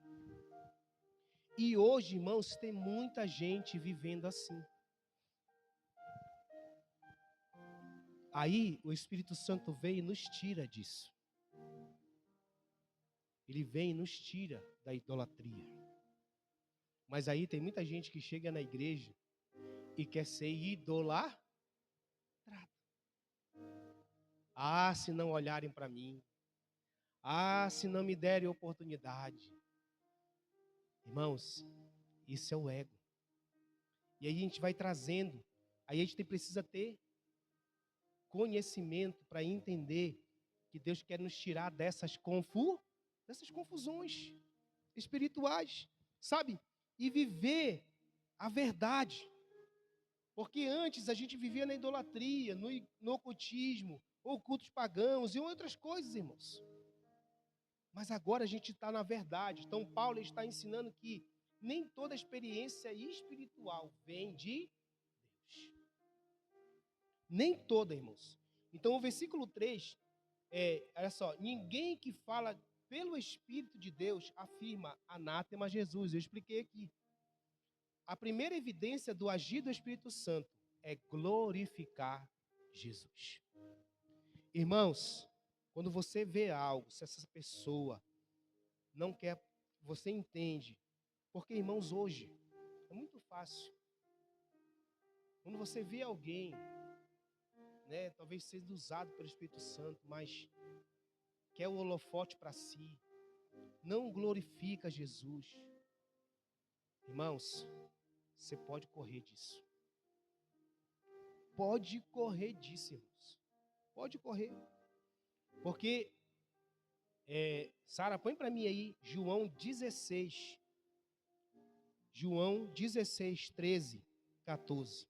E hoje, irmãos, tem muita gente vivendo assim. Aí o Espírito Santo vem e nos tira disso. Ele vem e nos tira da idolatria. Mas aí tem muita gente que chega na igreja e quer ser idolatrado. Se não olharem para mim. Ah, se não me derem oportunidade. Irmãos, isso é o ego. E aí a gente vai trazendo. Aí a gente precisa ter conhecimento para entender que Deus quer nos tirar dessas confusões espirituais, sabe? E viver a verdade. Porque antes a gente vivia na idolatria, no ocultismo, ou cultos pagãos e outras coisas, irmãos. Mas agora a gente está na verdade. Então Paulo está ensinando que nem toda experiência espiritual vem de Deus. Nem toda, irmãos. Então o versículo 3, olha só, ninguém que fala pelo Espírito de Deus afirma anátema a Jesus. Eu expliquei aqui. A primeira evidência do agir do Espírito Santo é glorificar Jesus. Irmãos, quando você vê algo, se essa pessoa não quer, você entende. Porque, irmãos, hoje é muito fácil. Quando você vê alguém, né, talvez sendo usado pelo Espírito Santo, mas quer o holofote para si, não glorifica Jesus. Irmãos, você pode correr disso. Pode correr disso, irmãos. Pode correr. Porque, Sara, põe para mim aí, João 16. João 16, 13, 14.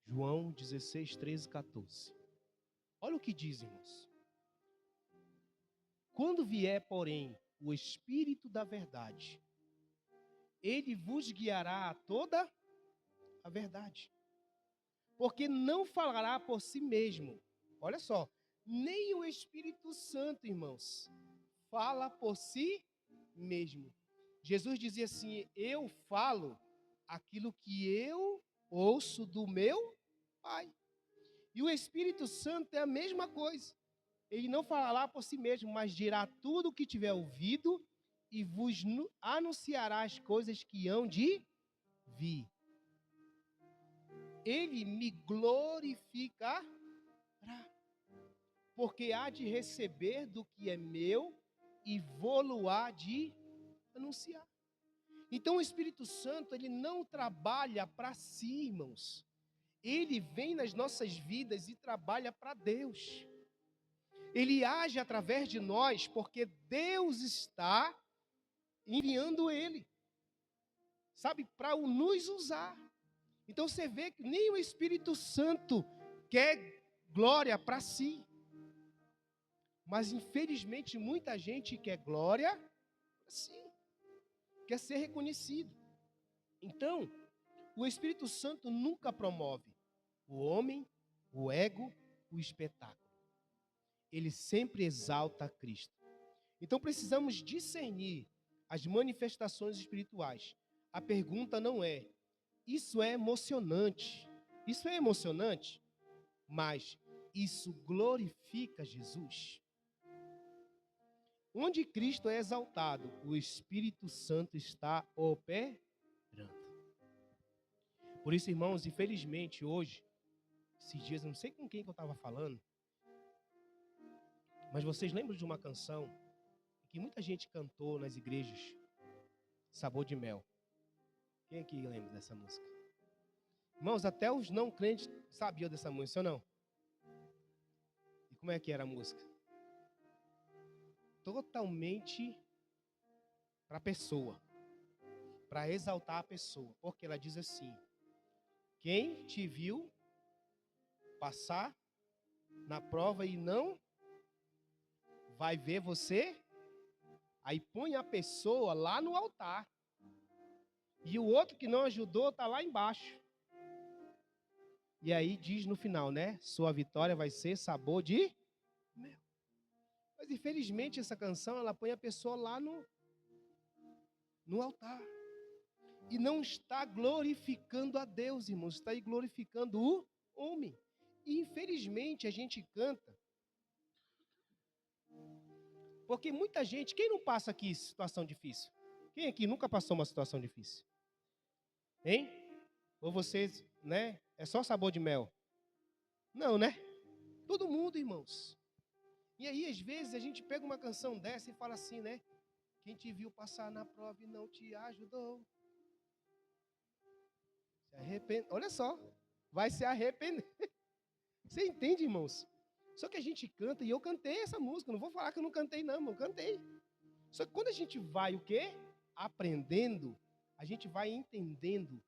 João 16, 13, 14. Olha o que diz, irmãos. Quando vier, porém, o Espírito da verdade, ele vos guiará a toda a verdade. Porque não falará por si mesmo. Olha só, nem o Espírito Santo, irmãos, fala por si mesmo. Jesus dizia assim: eu falo aquilo que eu ouço do meu Pai. E o Espírito Santo é a mesma coisa. Ele não falará por si mesmo, mas dirá tudo o que tiver ouvido e vos anunciará as coisas que hão de vir. Ele me glorificará, porque há de receber do que é meu e vou-lo-á de anunciar. Então o Espírito Santo, ele não trabalha para si, irmãos. Ele vem nas nossas vidas e trabalha para Deus. Ele age através de nós porque Deus está enviando ele, sabe, para nos usar. Então você vê que nem o Espírito Santo quer glória para si. Mas infelizmente muita gente quer glória para si. Quer ser reconhecido. Então, o Espírito Santo nunca promove o homem, o ego, o espetáculo. Ele sempre exalta Cristo. Então precisamos discernir as manifestações espirituais. A pergunta não é: isso é emocionante? Isso é emocionante? Mas isso glorifica Jesus? Onde Cristo é exaltado, o Espírito Santo está operando. Por isso, irmãos, infelizmente hoje, esses dias, não sei com quem que eu estava falando, mas vocês lembram de uma canção que muita gente cantou nas igrejas? Sabor de Mel. Quem aqui lembra dessa música? Irmãos, até os não crentes sabiam dessa música, ou não? E como é que era a música? Totalmente para a pessoa, para exaltar a pessoa, porque ela diz assim: quem te viu passar na prova e não vai ver você, aí põe a pessoa lá no altar, e o outro que não ajudou está lá embaixo. E aí diz no final, né? Sua vitória vai ser sabor de mel. Mas infelizmente essa canção, ela põe a pessoa lá no altar. E não está glorificando a Deus, irmãos. Está aí glorificando o homem. E infelizmente a gente canta. Porque muita gente, quem não passa aqui situação difícil? Quem aqui nunca passou uma situação difícil? Hein? Ou vocês, né? É só sabor de mel? Não, né? Todo mundo, irmãos. E aí, às vezes, a gente pega uma canção dessa e fala assim, né? Quem te viu passar na prova e não te ajudou. Se arrepende. Olha só, vai se arrepender. Você entende, irmãos? Só que a gente canta, e eu cantei essa música. Não vou falar que eu não cantei, não, eu cantei. Só que quando a gente vai o quê? Aprendendo, a gente vai entendendo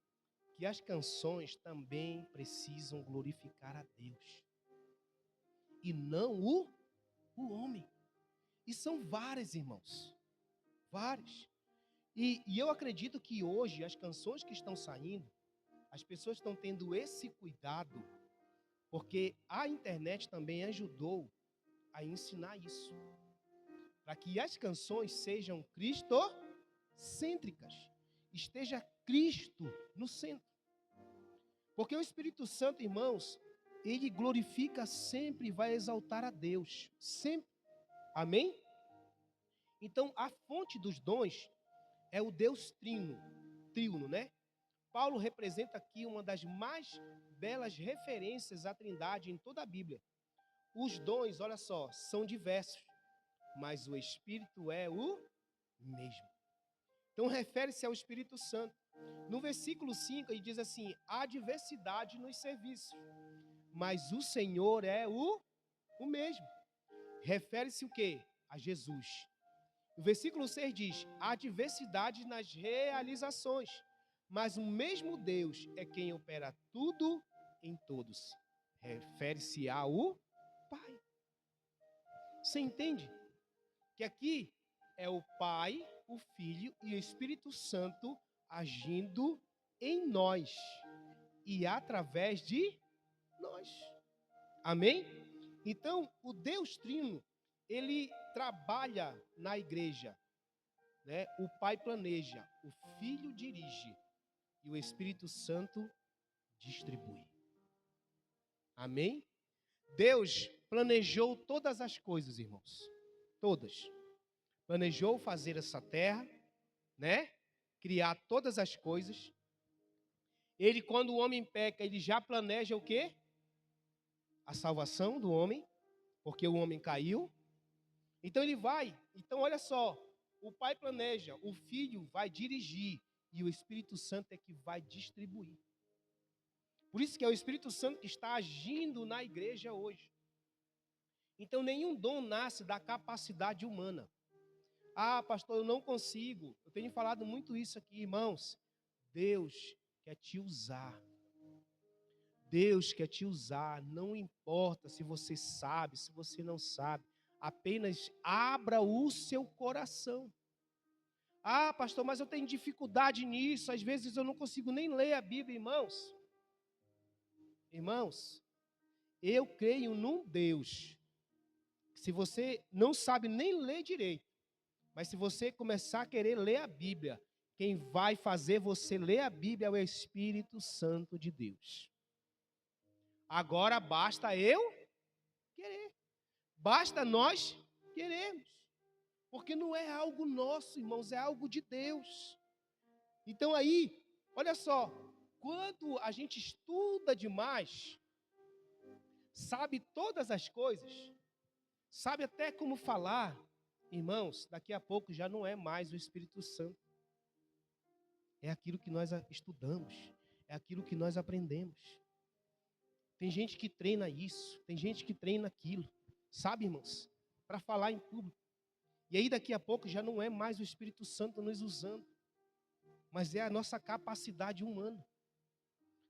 que as canções também precisam glorificar a Deus. E não o homem. E são várias, irmãos. Várias. E eu acredito que hoje as canções que estão saindo, as pessoas estão tendo esse cuidado, porque a internet também ajudou a ensinar isso. Para que as canções sejam cristocêntricas. Esteja Cristo no centro. Porque o Espírito Santo, irmãos, ele glorifica sempre e vai exaltar a Deus. Sempre. Amém? Então, a fonte dos dons é o Deus trino, né? Paulo representa aqui uma das mais belas referências à Trindade em toda a Bíblia. Os dons, olha só, são diversos, mas o Espírito é o mesmo. Então, refere-se ao Espírito Santo. No versículo 5, ele diz assim, há diversidade nos serviços, mas o Senhor é o mesmo. Refere-se o quê? A Jesus. O versículo 6 diz, há diversidade nas realizações, mas o mesmo Deus é quem opera tudo em todos. Refere-se ao Pai. Você entende? Que aqui é o Pai, o Filho e o Espírito Santo agindo em nós e através de nós. Amém? Então, o Deus Trino, ele trabalha na igreja, né? O Pai planeja, o Filho dirige e o Espírito Santo distribui. Amém? Deus planejou todas as coisas, irmãos. Todas. Planejou fazer essa terra, né? Criar todas as coisas. Ele, quando o homem peca, ele já planeja o quê? A salvação do homem, porque o homem caiu. Então ele vai. Então olha só, o Pai planeja, o Filho vai dirigir e o Espírito Santo é que vai distribuir. Por isso que é o Espírito Santo que está agindo na igreja hoje. Então nenhum dom nasce da capacidade humana. Ah, pastor, eu não consigo. Eu tenho falado muito isso aqui, irmãos. Deus quer te usar. Deus quer te usar. Não importa se você sabe, se você não sabe. Apenas abra o seu coração. Ah, pastor, mas eu tenho dificuldade nisso. Às vezes eu não consigo nem ler a Bíblia, irmãos. Irmãos, eu creio num Deus. Se você não sabe nem ler direito, mas se você começar a querer ler a Bíblia, quem vai fazer você ler a Bíblia é o Espírito Santo de Deus. Agora basta eu querer. Basta nós queremos. Porque não é algo nosso, irmãos, é algo de Deus. Então aí, olha só, quando a gente estuda demais, sabe todas as coisas, sabe até como falar, irmãos, daqui a pouco já não é mais o Espírito Santo. É aquilo que nós estudamos, é aquilo que nós aprendemos. Tem gente que treina isso, tem gente que treina aquilo, sabe, irmãos? Para falar em público. E aí daqui a pouco já não é mais o Espírito Santo nos usando, mas é a nossa capacidade humana.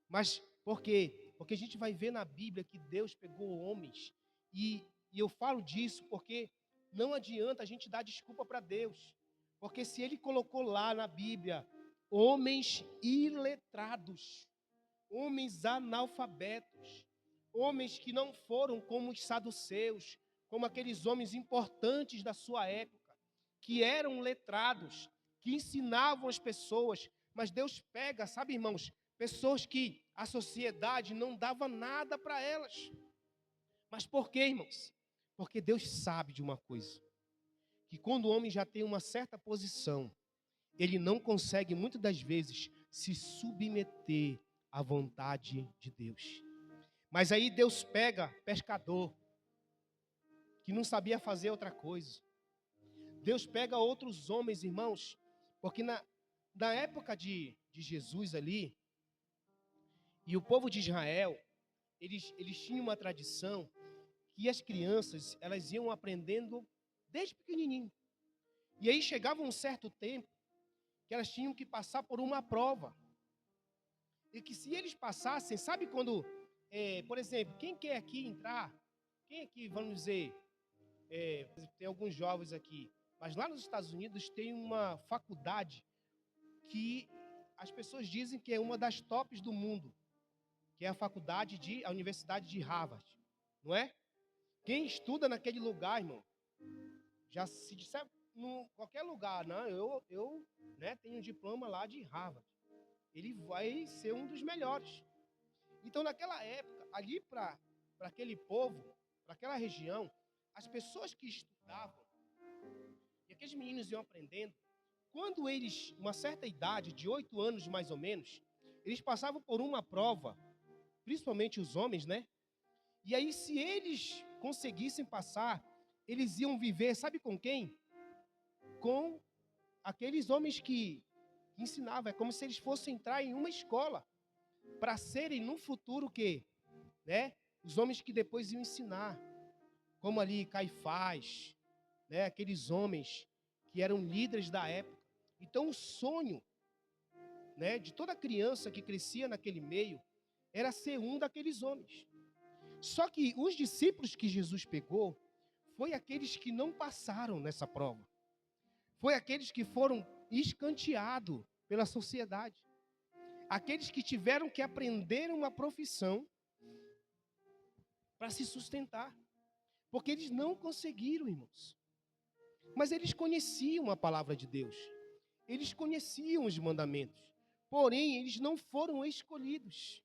Mas por quê? Porque a gente vai ver na Bíblia que Deus pegou homens, e eu falo disso porque não adianta a gente dar desculpa para Deus, porque se Ele colocou lá na Bíblia homens iletrados, homens analfabetos, homens que não foram como os saduceus, como aqueles homens importantes da sua época, que eram letrados, que ensinavam as pessoas, mas Deus pega, sabe, irmãos, pessoas que a sociedade não dava nada para elas. Mas por quê, irmãos? Porque Deus sabe de uma coisa, que quando o homem já tem uma certa posição, ele não consegue, muitas das vezes, se submeter à vontade de Deus. Mas aí Deus pega pescador, que não sabia fazer outra coisa. Deus pega outros homens, irmãos, porque na época de Jesus ali, e o povo de Israel, eles tinham uma tradição que as crianças, elas iam aprendendo desde pequenininho. E aí chegava um certo tempo que elas tinham que passar por uma prova. E que se eles passassem, sabe quando, por exemplo, quem quer aqui entrar, quem aqui, vamos dizer, tem alguns jovens aqui, mas lá nos Estados Unidos tem uma faculdade que as pessoas dizem que é uma das tops do mundo, que é a Universidade de Harvard, não é? Quem estuda naquele lugar, irmão, já se disser em qualquer lugar, não, eu tenho um diploma lá de Harvard, ele vai ser um dos melhores. Então, naquela época, ali para aquele povo, para aquela região, as pessoas que estudavam, e aqueles meninos iam aprendendo, quando eles, uma certa idade, de 8 anos mais ou menos, eles passavam por uma prova, principalmente os homens, né? E aí, se eles conseguissem passar, eles iam viver, sabe com quem? Com aqueles homens que ensinavam. É como se eles fossem entrar em uma escola para serem no futuro o quê? Né? Os homens que depois iam ensinar. Como ali Caifás, né? Aqueles homens que eram líderes da época. Então, o sonho, né, de toda criança que crescia naquele meio era ser um daqueles homens. Só que os discípulos que Jesus pegou foi aqueles que não passaram nessa prova. Foi aqueles que foram escanteados pela sociedade. Aqueles que tiveram que aprender uma profissão para se sustentar. Porque eles não conseguiram, irmãos. Mas eles conheciam a palavra de Deus. Eles conheciam os mandamentos. Porém, eles não foram escolhidos.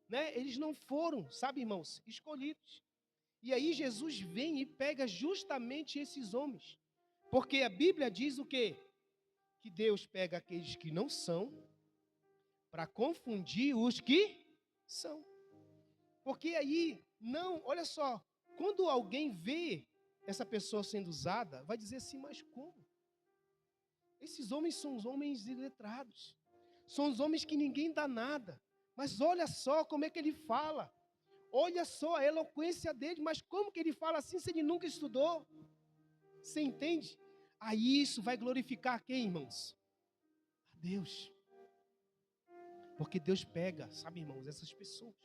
Né? Eles não foram, sabe, irmãos, escolhidos. E aí Jesus vem e pega justamente esses homens. Porque a Bíblia diz o quê? Que Deus pega aqueles que não são para confundir os que são. Porque aí, não, olha só, quando alguém vê essa pessoa sendo usada, vai dizer assim, mas como? Esses homens são os homens iletrados. São os homens que ninguém dá nada. Mas olha só como é que ele fala. Olha só a eloquência dele, mas como que ele fala assim se ele nunca estudou? Você entende? Aí isso vai glorificar quem, irmãos? A Deus. Porque Deus pega, sabe, irmãos, essas pessoas.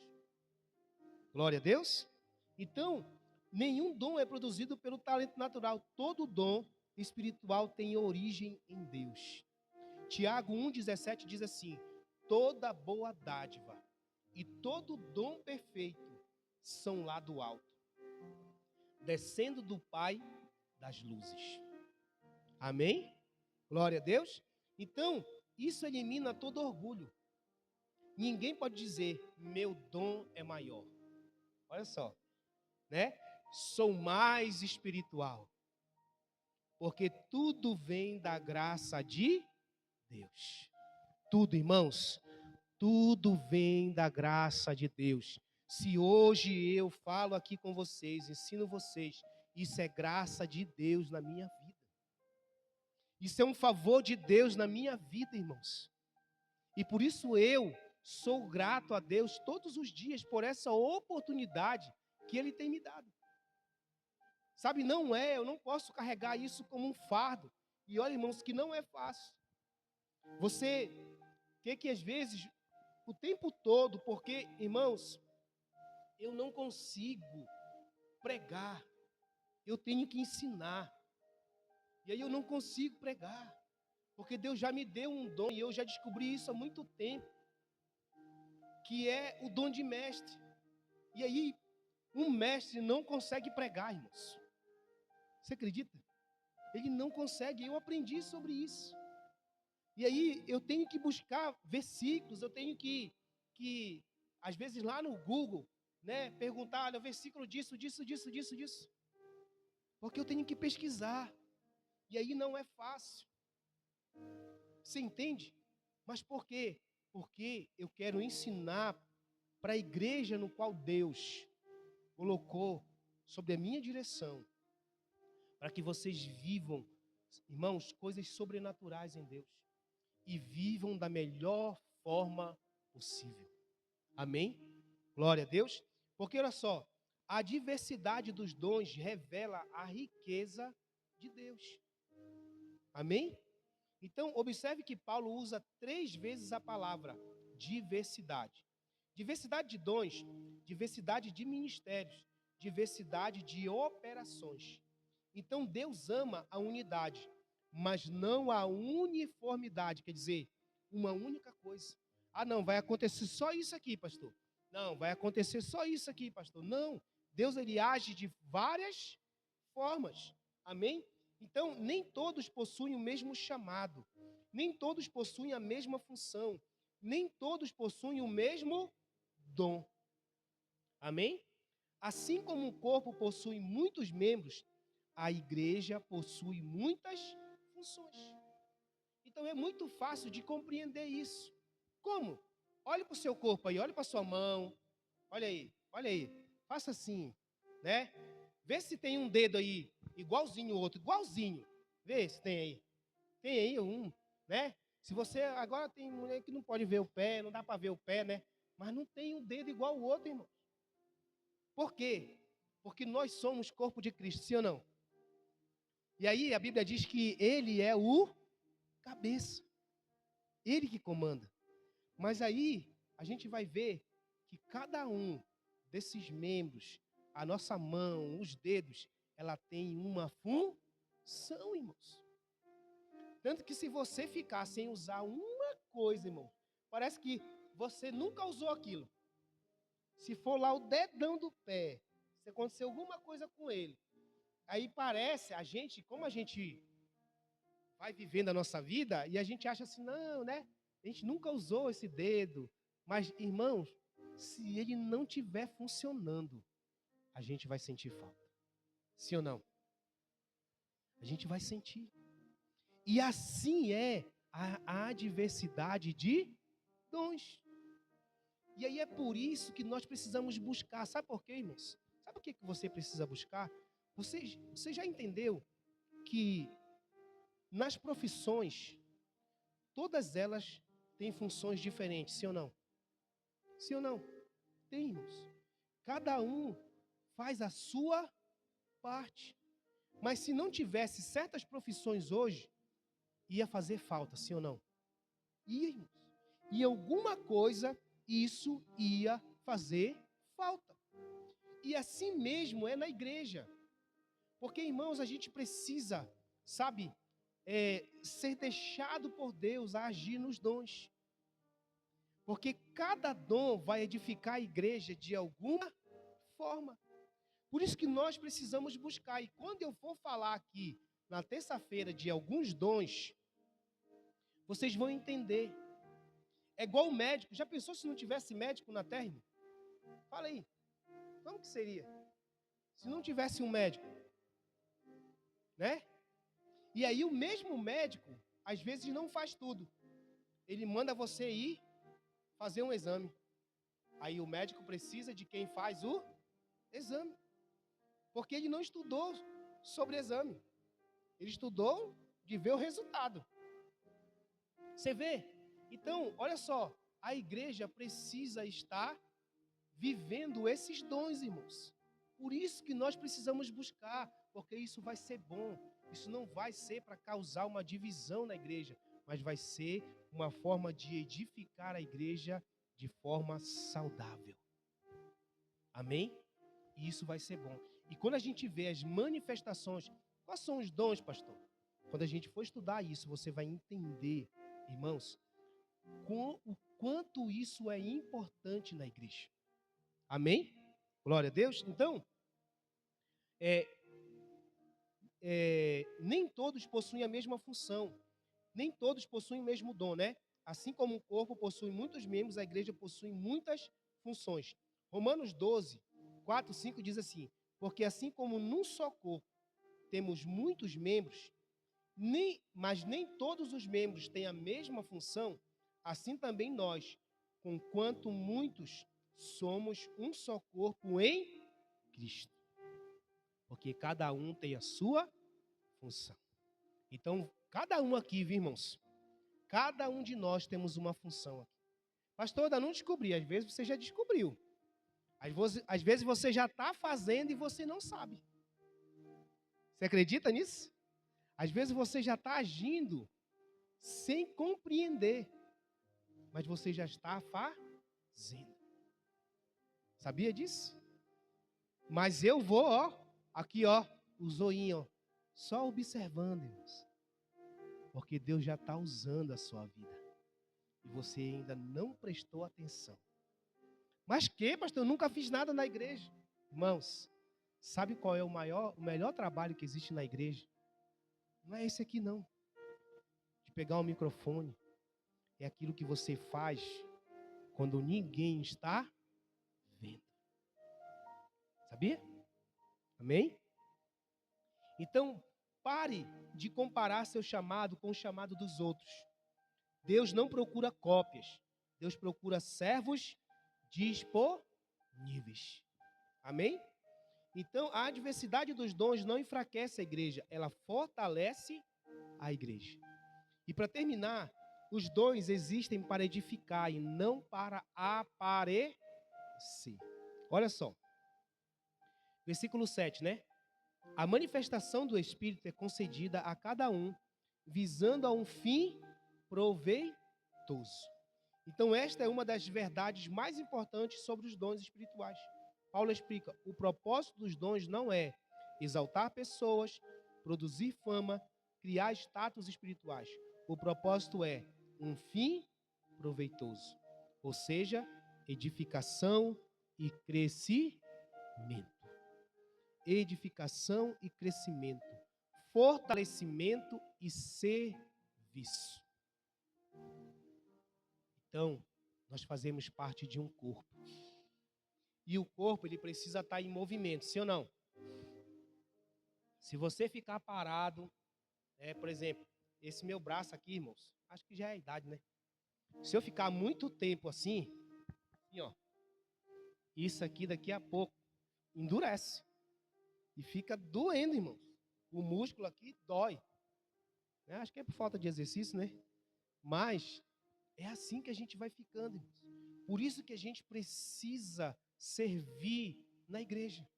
Glória a Deus. Então, nenhum dom é produzido pelo talento natural. Todo dom espiritual tem origem em Deus. Tiago 1,17 diz assim: toda boa dádiva e todo dom perfeito são lá do alto, descendo do Pai das luzes. Amém? Glória a Deus. Então, isso elimina todo orgulho. Ninguém pode dizer, meu dom é maior. Olha só, né? Sou mais espiritual. Porque tudo vem da graça de Deus. Tudo, irmãos, tudo vem da graça de Deus. Se hoje eu falo aqui com vocês, ensino vocês, isso é graça de Deus na minha vida. Isso é um favor de Deus na minha vida, irmãos. E por isso eu sou grato a Deus todos os dias por essa oportunidade que Ele tem me dado. Sabe, eu não posso carregar isso como um fardo. E olha, irmãos, que não é fácil. Você tem que às vezes, o tempo todo, porque, irmãos, eu não consigo pregar. Eu tenho que ensinar. E aí eu não consigo pregar. Porque Deus já me deu um dom, e eu já descobri isso há muito tempo, que é o dom de mestre. E aí, um mestre não consegue pregar, irmãos. Você acredita? Ele não consegue, eu aprendi sobre isso. E aí, eu tenho que buscar versículos, eu tenho que às vezes lá no Google, né, perguntar, olha, o versículo disso. Porque eu tenho que pesquisar. E aí não é fácil. Você entende? Mas por quê? Porque eu quero ensinar para a igreja no qual Deus colocou sobre a minha direção, para que vocês vivam, irmãos, coisas sobrenaturais em Deus e vivam da melhor forma possível. Amém? Glória a Deus. Porque olha só, a diversidade dos dons revela a riqueza de Deus. Amém? Então, observe que Paulo usa 3 vezes a palavra diversidade. Diversidade de dons, diversidade de ministérios, diversidade de operações. Então, Deus ama a unidade, mas não a uniformidade, quer dizer, uma única coisa. Ah, não, vai acontecer só isso aqui, pastor. Não, vai acontecer só isso aqui, pastor. Não, Deus ele age de várias formas. Amém? Então, nem todos possuem o mesmo chamado, nem todos possuem a mesma função, nem todos possuem o mesmo dom. Amém? Assim como o corpo possui muitos membros, a igreja possui muitas funções. Então, é muito fácil de compreender isso. Como? Olhe para o seu corpo aí, olhe para a sua mão. Olha aí. Faça assim, né? Vê se tem um dedo aí igualzinho o outro, igualzinho. Vê se tem aí. Tem aí um, né? Se você agora tem mulher que não pode ver o pé, não dá para ver o pé, né? Mas não tem um dedo igual o outro, irmão. Por quê? Porque nós somos corpo de Cristo, sim ou não? E aí a Bíblia diz que ele é o cabeça. Ele que comanda. Mas aí a gente vai ver que cada um desses membros, a nossa mão, os dedos, ela tem uma função, irmãos. Tanto que se você ficar sem usar uma coisa, irmão, parece que você nunca usou aquilo. Se for lá o dedão do pé, se acontecer alguma coisa com ele, aí parece, como a gente vai vivendo a nossa vida, e a gente acha assim, não, né? A gente nunca usou esse dedo. Mas, irmãos, se ele não estiver funcionando, a gente vai sentir falta. Sim ou não? A gente vai sentir. E assim é a diversidade de dons. E aí é por isso que nós precisamos buscar. Sabe por quê, irmãos? Sabe o que você precisa buscar? Você já entendeu que nas profissões, todas elas têm funções diferentes, sim ou não? Sim ou não? Tem, irmãos. Cada um faz a sua parte. Mas se não tivesse certas profissões hoje, ia fazer falta, sim ou não? Ia, irmãos. E alguma coisa, isso ia fazer falta. E assim mesmo é na igreja. Porque, irmãos, a gente precisa, sabe, ser deixado por Deus a agir nos dons. Porque cada dom vai edificar a igreja de alguma forma. Por isso que nós precisamos buscar. E quando eu for falar aqui, na terça-feira, de alguns dons, vocês vão entender. É igual o médico. Já pensou se não tivesse médico na terra? Irmão? Fala aí. Como que seria? Se não tivesse um médico. Né? E aí o mesmo médico, às vezes, não faz tudo. Ele manda você ir fazer um exame. Aí o médico precisa de quem faz o exame. Porque ele não estudou sobre exame. Ele estudou de ver o resultado. Você vê? Então, olha só. A igreja precisa estar vivendo esses dons, irmãos. Por isso que nós precisamos buscar. Porque isso vai ser bom. Isso não vai ser para causar uma divisão na igreja. Mas vai ser uma forma de edificar a igreja de forma saudável. Amém? E isso vai ser bom. E quando a gente vê as manifestações, quais são os dons, pastor? Quando a gente for estudar isso, você vai entender, irmãos, o quanto isso é importante na igreja. Amém? Glória a Deus. Então, nem todos possuem a mesma função. Nem todos possuem o mesmo dom, né? Assim como o corpo possui muitos membros, a igreja possui muitas funções. Romanos 12, 4, 5 diz assim: porque assim como num só corpo temos muitos membros, mas nem todos os membros têm a mesma função, assim também nós, conquanto muitos, somos um só corpo em Cristo. Porque cada um tem a sua função. Então, cada um aqui, viu, irmãos? Cada um de nós temos uma função aqui. Pastor, eu não descobri. Às vezes você já descobriu. Às vezes você já está fazendo e você não sabe. Você acredita nisso? Às vezes você já está agindo sem compreender. Mas você já está fazendo. Sabia disso? Mas eu vou, aqui, o zoinho, só observando, irmãos. Porque Deus já está usando a sua vida. E você ainda não prestou atenção. Mas que, pastor? Eu nunca fiz nada na igreja. Irmãos, sabe qual é o melhor trabalho que existe na igreja? Não é esse aqui, não. De pegar o microfone. É aquilo que você faz quando ninguém está vendo. Sabia? Amém? Então, pare de comparar seu chamado com o chamado dos outros. Deus não procura cópias. Deus procura servos disponíveis. Amém? Então, a diversidade dos dons não enfraquece a igreja, ela fortalece a igreja. E para terminar, os dons existem para edificar e não para aparecer. Olha só. Versículo 7, né? A manifestação do Espírito é concedida a cada um, visando a um fim proveitoso. Então, esta é uma das verdades mais importantes sobre os dons espirituais. Paulo explica, o propósito dos dons não é exaltar pessoas, produzir fama, criar status espirituais. O propósito é um fim proveitoso, ou seja, edificação e crescimento. Edificação e crescimento, fortalecimento e serviço. Então, nós fazemos parte de um corpo. E o corpo, ele precisa estar em movimento, sim ou não? Se você ficar parado, por exemplo, esse meu braço aqui, irmãos, acho que já é a idade, né? Se eu ficar muito tempo assim, isso aqui daqui a pouco endurece. E fica doendo, irmãos. O músculo aqui dói. Acho que é por falta de exercício, né? Mas é assim que a gente vai ficando, irmãos. Por isso que a gente precisa servir na igreja.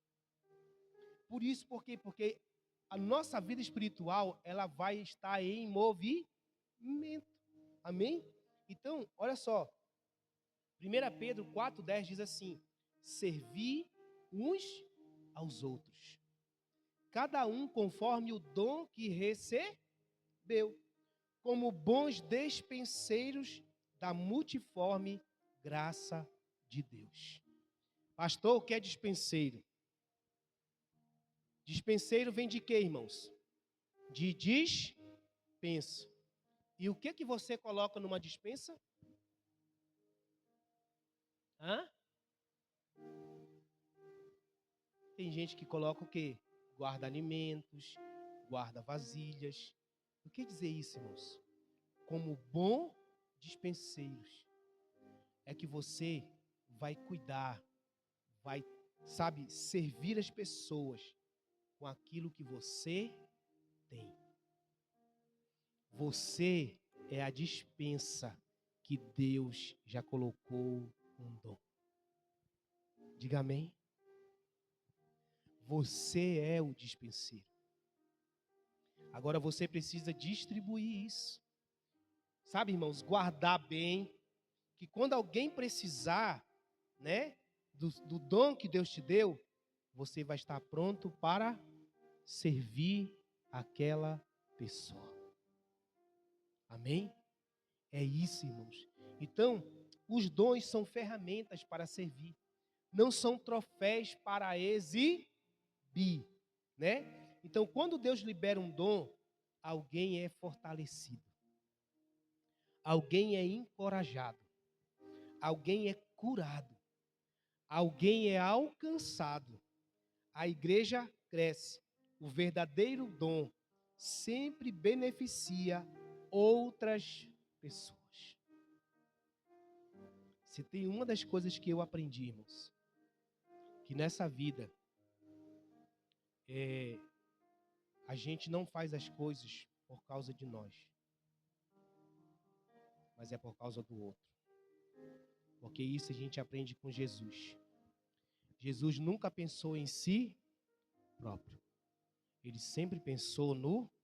Por isso, por quê? Porque a nossa vida espiritual, ela vai estar em movimento. Amém? Então, olha só. 1 Pedro 4,10 diz assim: servir uns aos outros. Cada um conforme o dom que recebeu, como bons despenseiros da multiforme graça de Deus. Pastor, o que é dispenseiro? Dispenseiro vem de quê, irmãos? De dispensa. E o que você coloca numa dispensa? Tem gente que coloca o quê? Guarda alimentos, guarda vasilhas. O que dizer isso, irmãos? Como bom dispenseiros, é que você vai cuidar, vai, servir as pessoas com aquilo que você tem. Você é a dispensa que Deus já colocou um dom. Diga amém. Você é o dispenseiro. Agora você precisa distribuir isso. Sabe, irmãos, guardar bem, que quando alguém precisar, do dom que Deus te deu, você vai estar pronto para servir aquela pessoa. Amém? É isso, irmãos. Então, os dons são ferramentas para servir. Não são troféus para exibir, Então, quando Deus libera um dom, alguém é fortalecido. Alguém é encorajado. Alguém é curado. Alguém é alcançado. A igreja cresce. O verdadeiro dom sempre beneficia outras pessoas. Se tem uma das coisas que eu aprendi, irmãos, que nessa vida a gente não faz as coisas por causa de nós, mas é por causa do outro. Porque isso a gente aprende com Jesus. Jesus nunca pensou em si próprio. Ele sempre pensou no outro.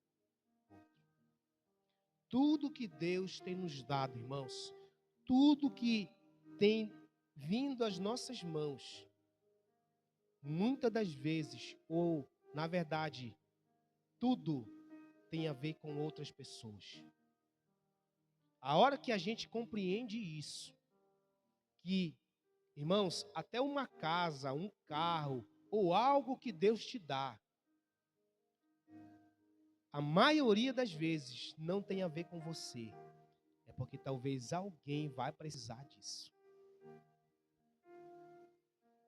Tudo que Deus tem nos dado, irmãos, tudo que tem vindo às nossas mãos, muitas das vezes, ou na verdade, tudo tem a ver com outras pessoas. A hora que a gente compreende isso, que, irmãos, até uma casa, um carro, ou algo que Deus te dá, a maioria das vezes não tem a ver com você. É porque talvez alguém vai precisar disso.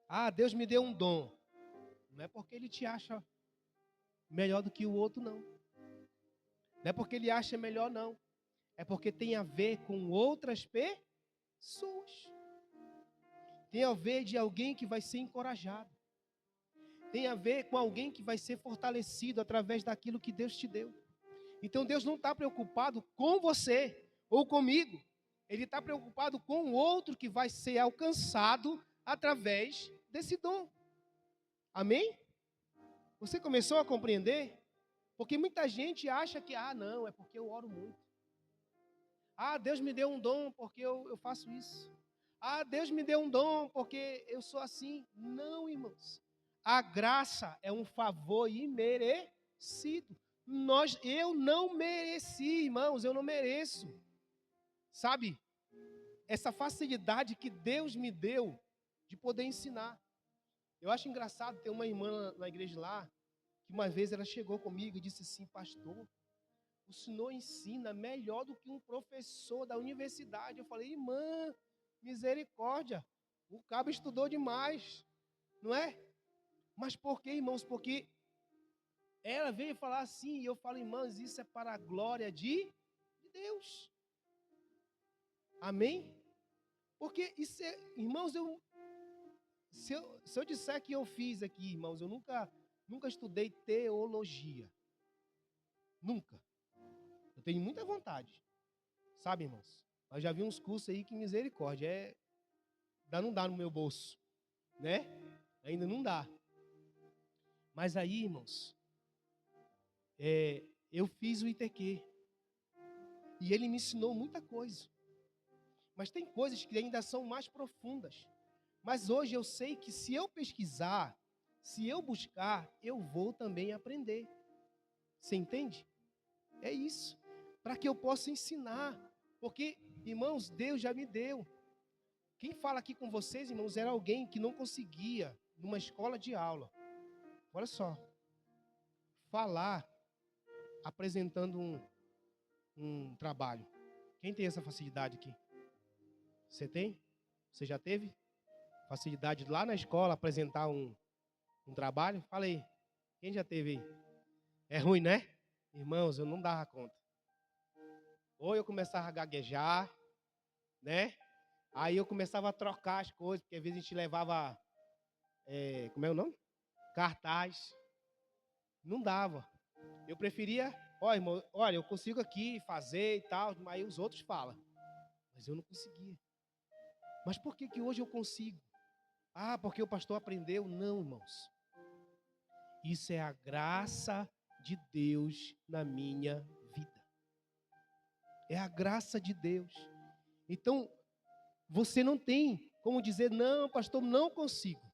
Ah, Deus me deu um dom. Não é porque Ele te acha melhor do que o outro, não. Não é porque Ele acha melhor, não. É porque tem a ver com outras pessoas. Tem a ver de alguém que vai ser encorajado. Tem a ver com alguém que vai ser fortalecido através daquilo que Deus te deu. Então Deus não está preocupado com você ou comigo. Ele está preocupado com o outro que vai ser alcançado através desse dom. Amém? Você começou a compreender? Porque muita gente acha que, não, é porque eu oro muito. Deus me deu um dom porque eu faço isso. Deus me deu um dom porque eu sou assim. Não, irmãos. A graça é um favor imerecido. Eu não mereci, irmãos, eu não mereço. Sabe? Essa facilidade que Deus me deu de poder ensinar. Eu acho engraçado ter uma irmã na igreja lá, que uma vez ela chegou comigo e disse assim: pastor, o senhor ensina melhor do que um professor da universidade. Eu falei: irmã, misericórdia, o cabo estudou demais, não é? Mas por quê, irmãos? Porque ela veio falar assim, e eu falo: irmãos, isso é para a glória de Deus. Amém? Porque isso é, irmãos, se eu disser que eu fiz aqui, irmãos, eu nunca estudei teologia. Nunca. Eu tenho muita vontade. Sabe, irmãos? Eu já vi uns cursos aí que misericórdia. Não dá no meu bolso. Né? Ainda não dá. Mas aí, irmãos, eu fiz o ITQ. E ele me ensinou muita coisa. Mas tem coisas que ainda são mais profundas. Mas hoje eu sei que se eu pesquisar, se eu buscar, eu vou também aprender. Você entende? É isso. Para que eu possa ensinar. Porque, irmãos, Deus já me deu. Quem fala aqui com vocês, irmãos, era alguém que não conseguia, numa escola de aula, olha só, falar, apresentando um trabalho. Quem tem essa facilidade aqui? Você tem? Você já teve? Facilidade lá na escola, apresentar um trabalho? Fala aí. Quem já teve aí? É ruim, né? Irmãos, eu não dava conta. Ou eu começava a gaguejar, né? Aí eu começava a trocar as coisas, porque às vezes a gente levava, como é o nome? Cartaz. Não dava. Eu preferia, irmão, olha, eu consigo aqui fazer e tal, mas aí os outros falam. Mas eu não conseguia. Mas por que hoje eu consigo? Porque o pastor aprendeu? Não, irmãos. Isso é a graça de Deus na minha vida. É a graça de Deus. Então, você não tem como dizer: não, pastor, não consigo.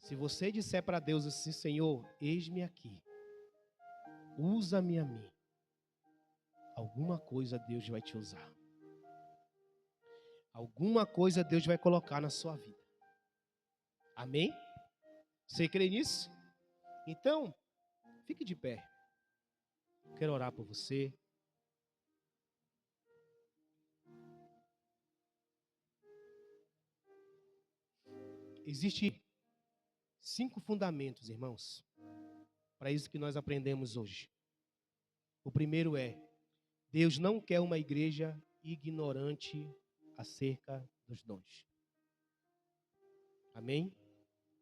Se você disser para Deus assim: Senhor, eis-me aqui, usa-me a mim, alguma coisa Deus vai te usar. Alguma coisa Deus vai colocar na sua vida. Amém? Você crê nisso? Então, fique de pé. Quero orar por você. Existem 5 fundamentos, irmãos, para isso que nós aprendemos hoje. O primeiro é: Deus não quer uma igreja ignorante acerca dos dons. Amém?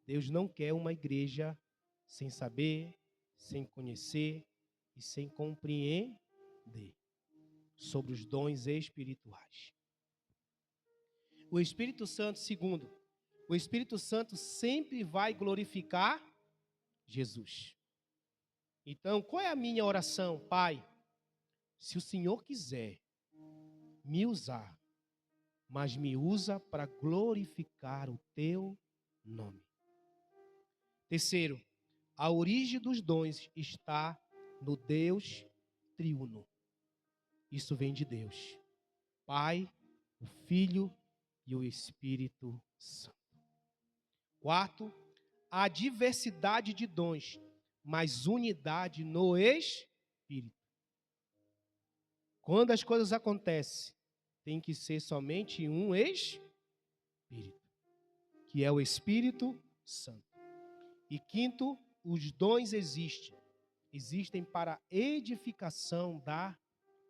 Deus não quer uma igreja sem saber, sem conhecer e sem compreender sobre os dons espirituais. O Espírito Santo, segundo, o Espírito Santo sempre vai glorificar Jesus. Então, qual é a minha oração? Pai, se o Senhor quiser me usar, mas me usa para glorificar o teu nome. Terceiro, a origem dos dons está no Deus triuno. Isso vem de Deus, Pai, o Filho e o Espírito Santo. Quarto, a diversidade de dons, mas unidade no Espírito. Quando as coisas acontecem, tem que ser somente um Espírito, que é o Espírito Santo. E quinto, os dons existem para a edificação da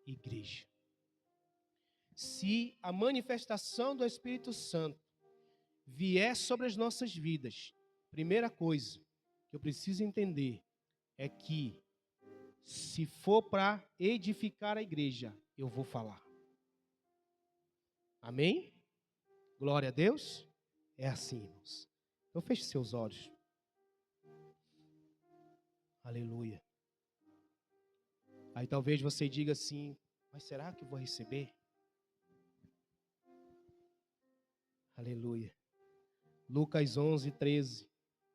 igreja. Se a manifestação do Espírito Santo vier sobre as nossas vidas, primeira coisa que eu preciso entender é que, se for para edificar a igreja, eu vou falar. Amém? Glória a Deus. É assim, irmãos. Então feche seus olhos. Aleluia. Aí talvez você diga assim, mas será que eu vou receber? Aleluia. Lucas 11:13.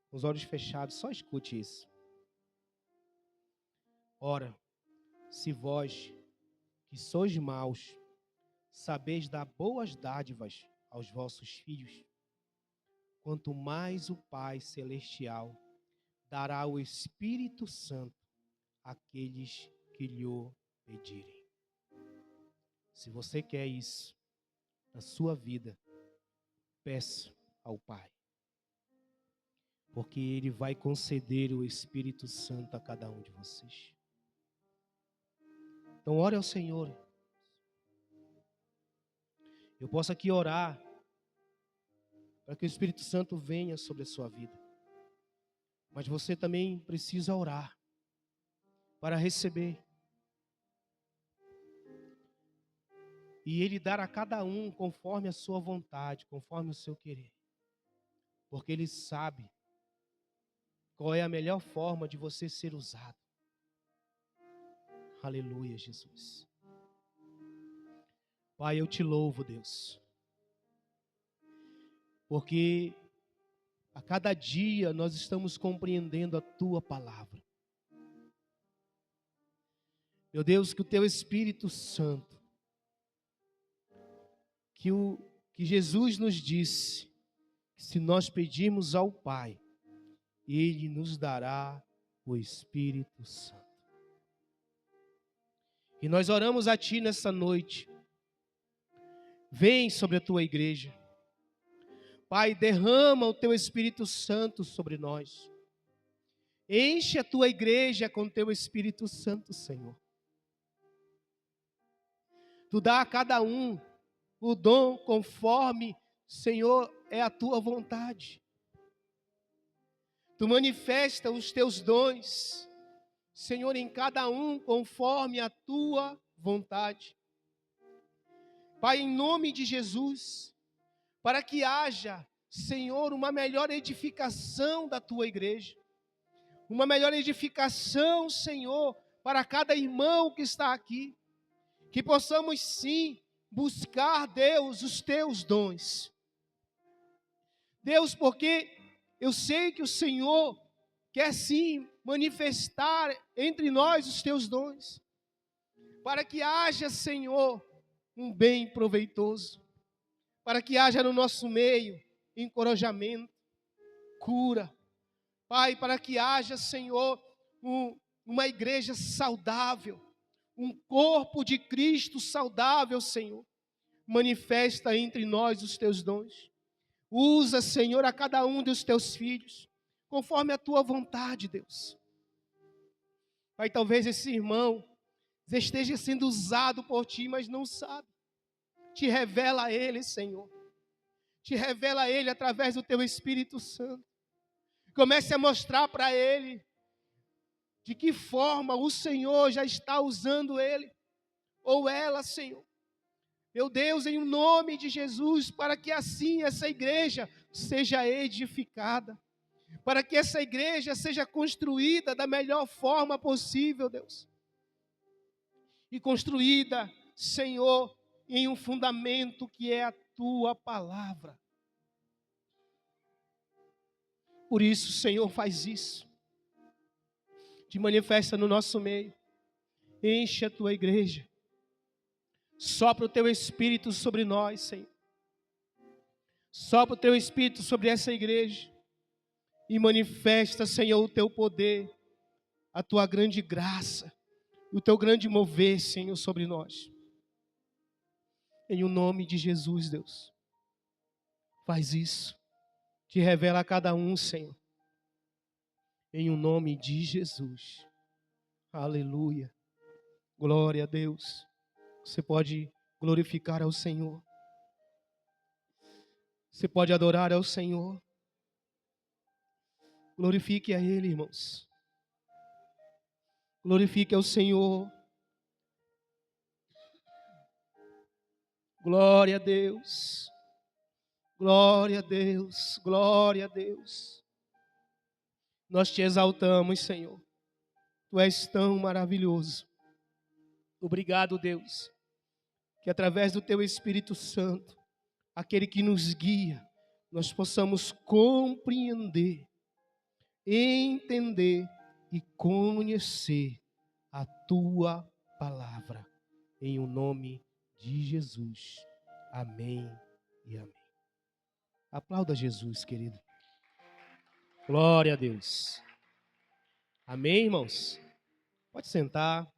Com os olhos fechados, só escute isso. Ora, se vós, que sois maus, sabeis dar boas dádivas aos vossos filhos, quanto mais o Pai Celestial dará o Espírito Santo àqueles que lhe pedirem. Se você quer isso na sua vida, peça ao Pai, porque Ele vai conceder o Espírito Santo a cada um de vocês. Então ore ao Senhor. Eu posso aqui orar para que o Espírito Santo venha sobre a sua vida. Mas você também precisa orar para receber. E Ele dar a cada um conforme a sua vontade, conforme o seu querer. Porque Ele sabe qual é a melhor forma de você ser usado. Aleluia, Jesus. Pai, eu te louvo, Deus. Porque a cada dia nós estamos compreendendo a Tua palavra. Meu Deus, que o Teu Espírito Santo, que Jesus nos disse, que se nós pedirmos ao Pai, Ele nos dará o Espírito Santo. E nós oramos a Ti nessa noite. Vem sobre a Tua igreja. Pai, derrama o Teu Espírito Santo sobre nós. Enche a Tua igreja com o Teu Espírito Santo, Senhor. Tu dá a cada um o dom conforme, Senhor, é a Tua vontade. Tu manifesta os Teus dons, Senhor, em cada um conforme a Tua vontade. Pai, em nome de Jesus, para que haja, Senhor, uma melhor edificação da Tua igreja. Uma melhor edificação, Senhor, para cada irmão que está aqui. Que possamos sim buscar, Deus, os Teus dons. Deus, porque eu sei que o Senhor quer sim manifestar entre nós os Teus dons. Para que haja, Senhor, um bem proveitoso. Para que haja no nosso meio encorajamento, cura. Pai, para que haja, Senhor, uma igreja saudável, um corpo de Cristo saudável, Senhor. Manifesta entre nós os Teus dons. Usa, Senhor, a cada um dos Teus filhos, conforme a Tua vontade, Deus. Pai, talvez esse irmão esteja sendo usado por Ti, mas não sabe. te revela a Ele, Senhor. Te revela a Ele através do Teu Espírito Santo. Comece a mostrar para Ele de que forma o Senhor já está usando Ele ou ela, Senhor. Meu Deus, em nome de Jesus, para que assim essa igreja seja edificada, para que essa igreja seja construída da melhor forma possível, Deus. E construída, Senhor, em um fundamento que é a Tua palavra. Por isso, Senhor, faz isso. Te manifesta no nosso meio. Enche a Tua igreja. Sopra o Teu Espírito sobre nós, Senhor. Sopra o Teu Espírito sobre essa igreja. E manifesta, Senhor, o Teu poder, a Tua grande graça, o Teu grande mover, Senhor, sobre nós. Em o nome de Jesus, Deus. Faz isso. Te revela a cada um, Senhor. Em o nome de Jesus. Aleluia. Glória a Deus. Você pode glorificar ao Senhor. Você pode adorar ao Senhor. Glorifique a Ele, irmãos. Glorifique ao Senhor. Glória a Deus. Glória a Deus. Glória a Deus. Nós te exaltamos, Senhor. Tu és tão maravilhoso. Obrigado, Deus, que através do Teu Espírito Santo, aquele que nos guia, nós possamos compreender, entender e conhecer a Tua palavra. Em o nome de Jesus. Amém e amém. Aplauda Jesus, querido. Glória a Deus. Amém, irmãos? Pode sentar.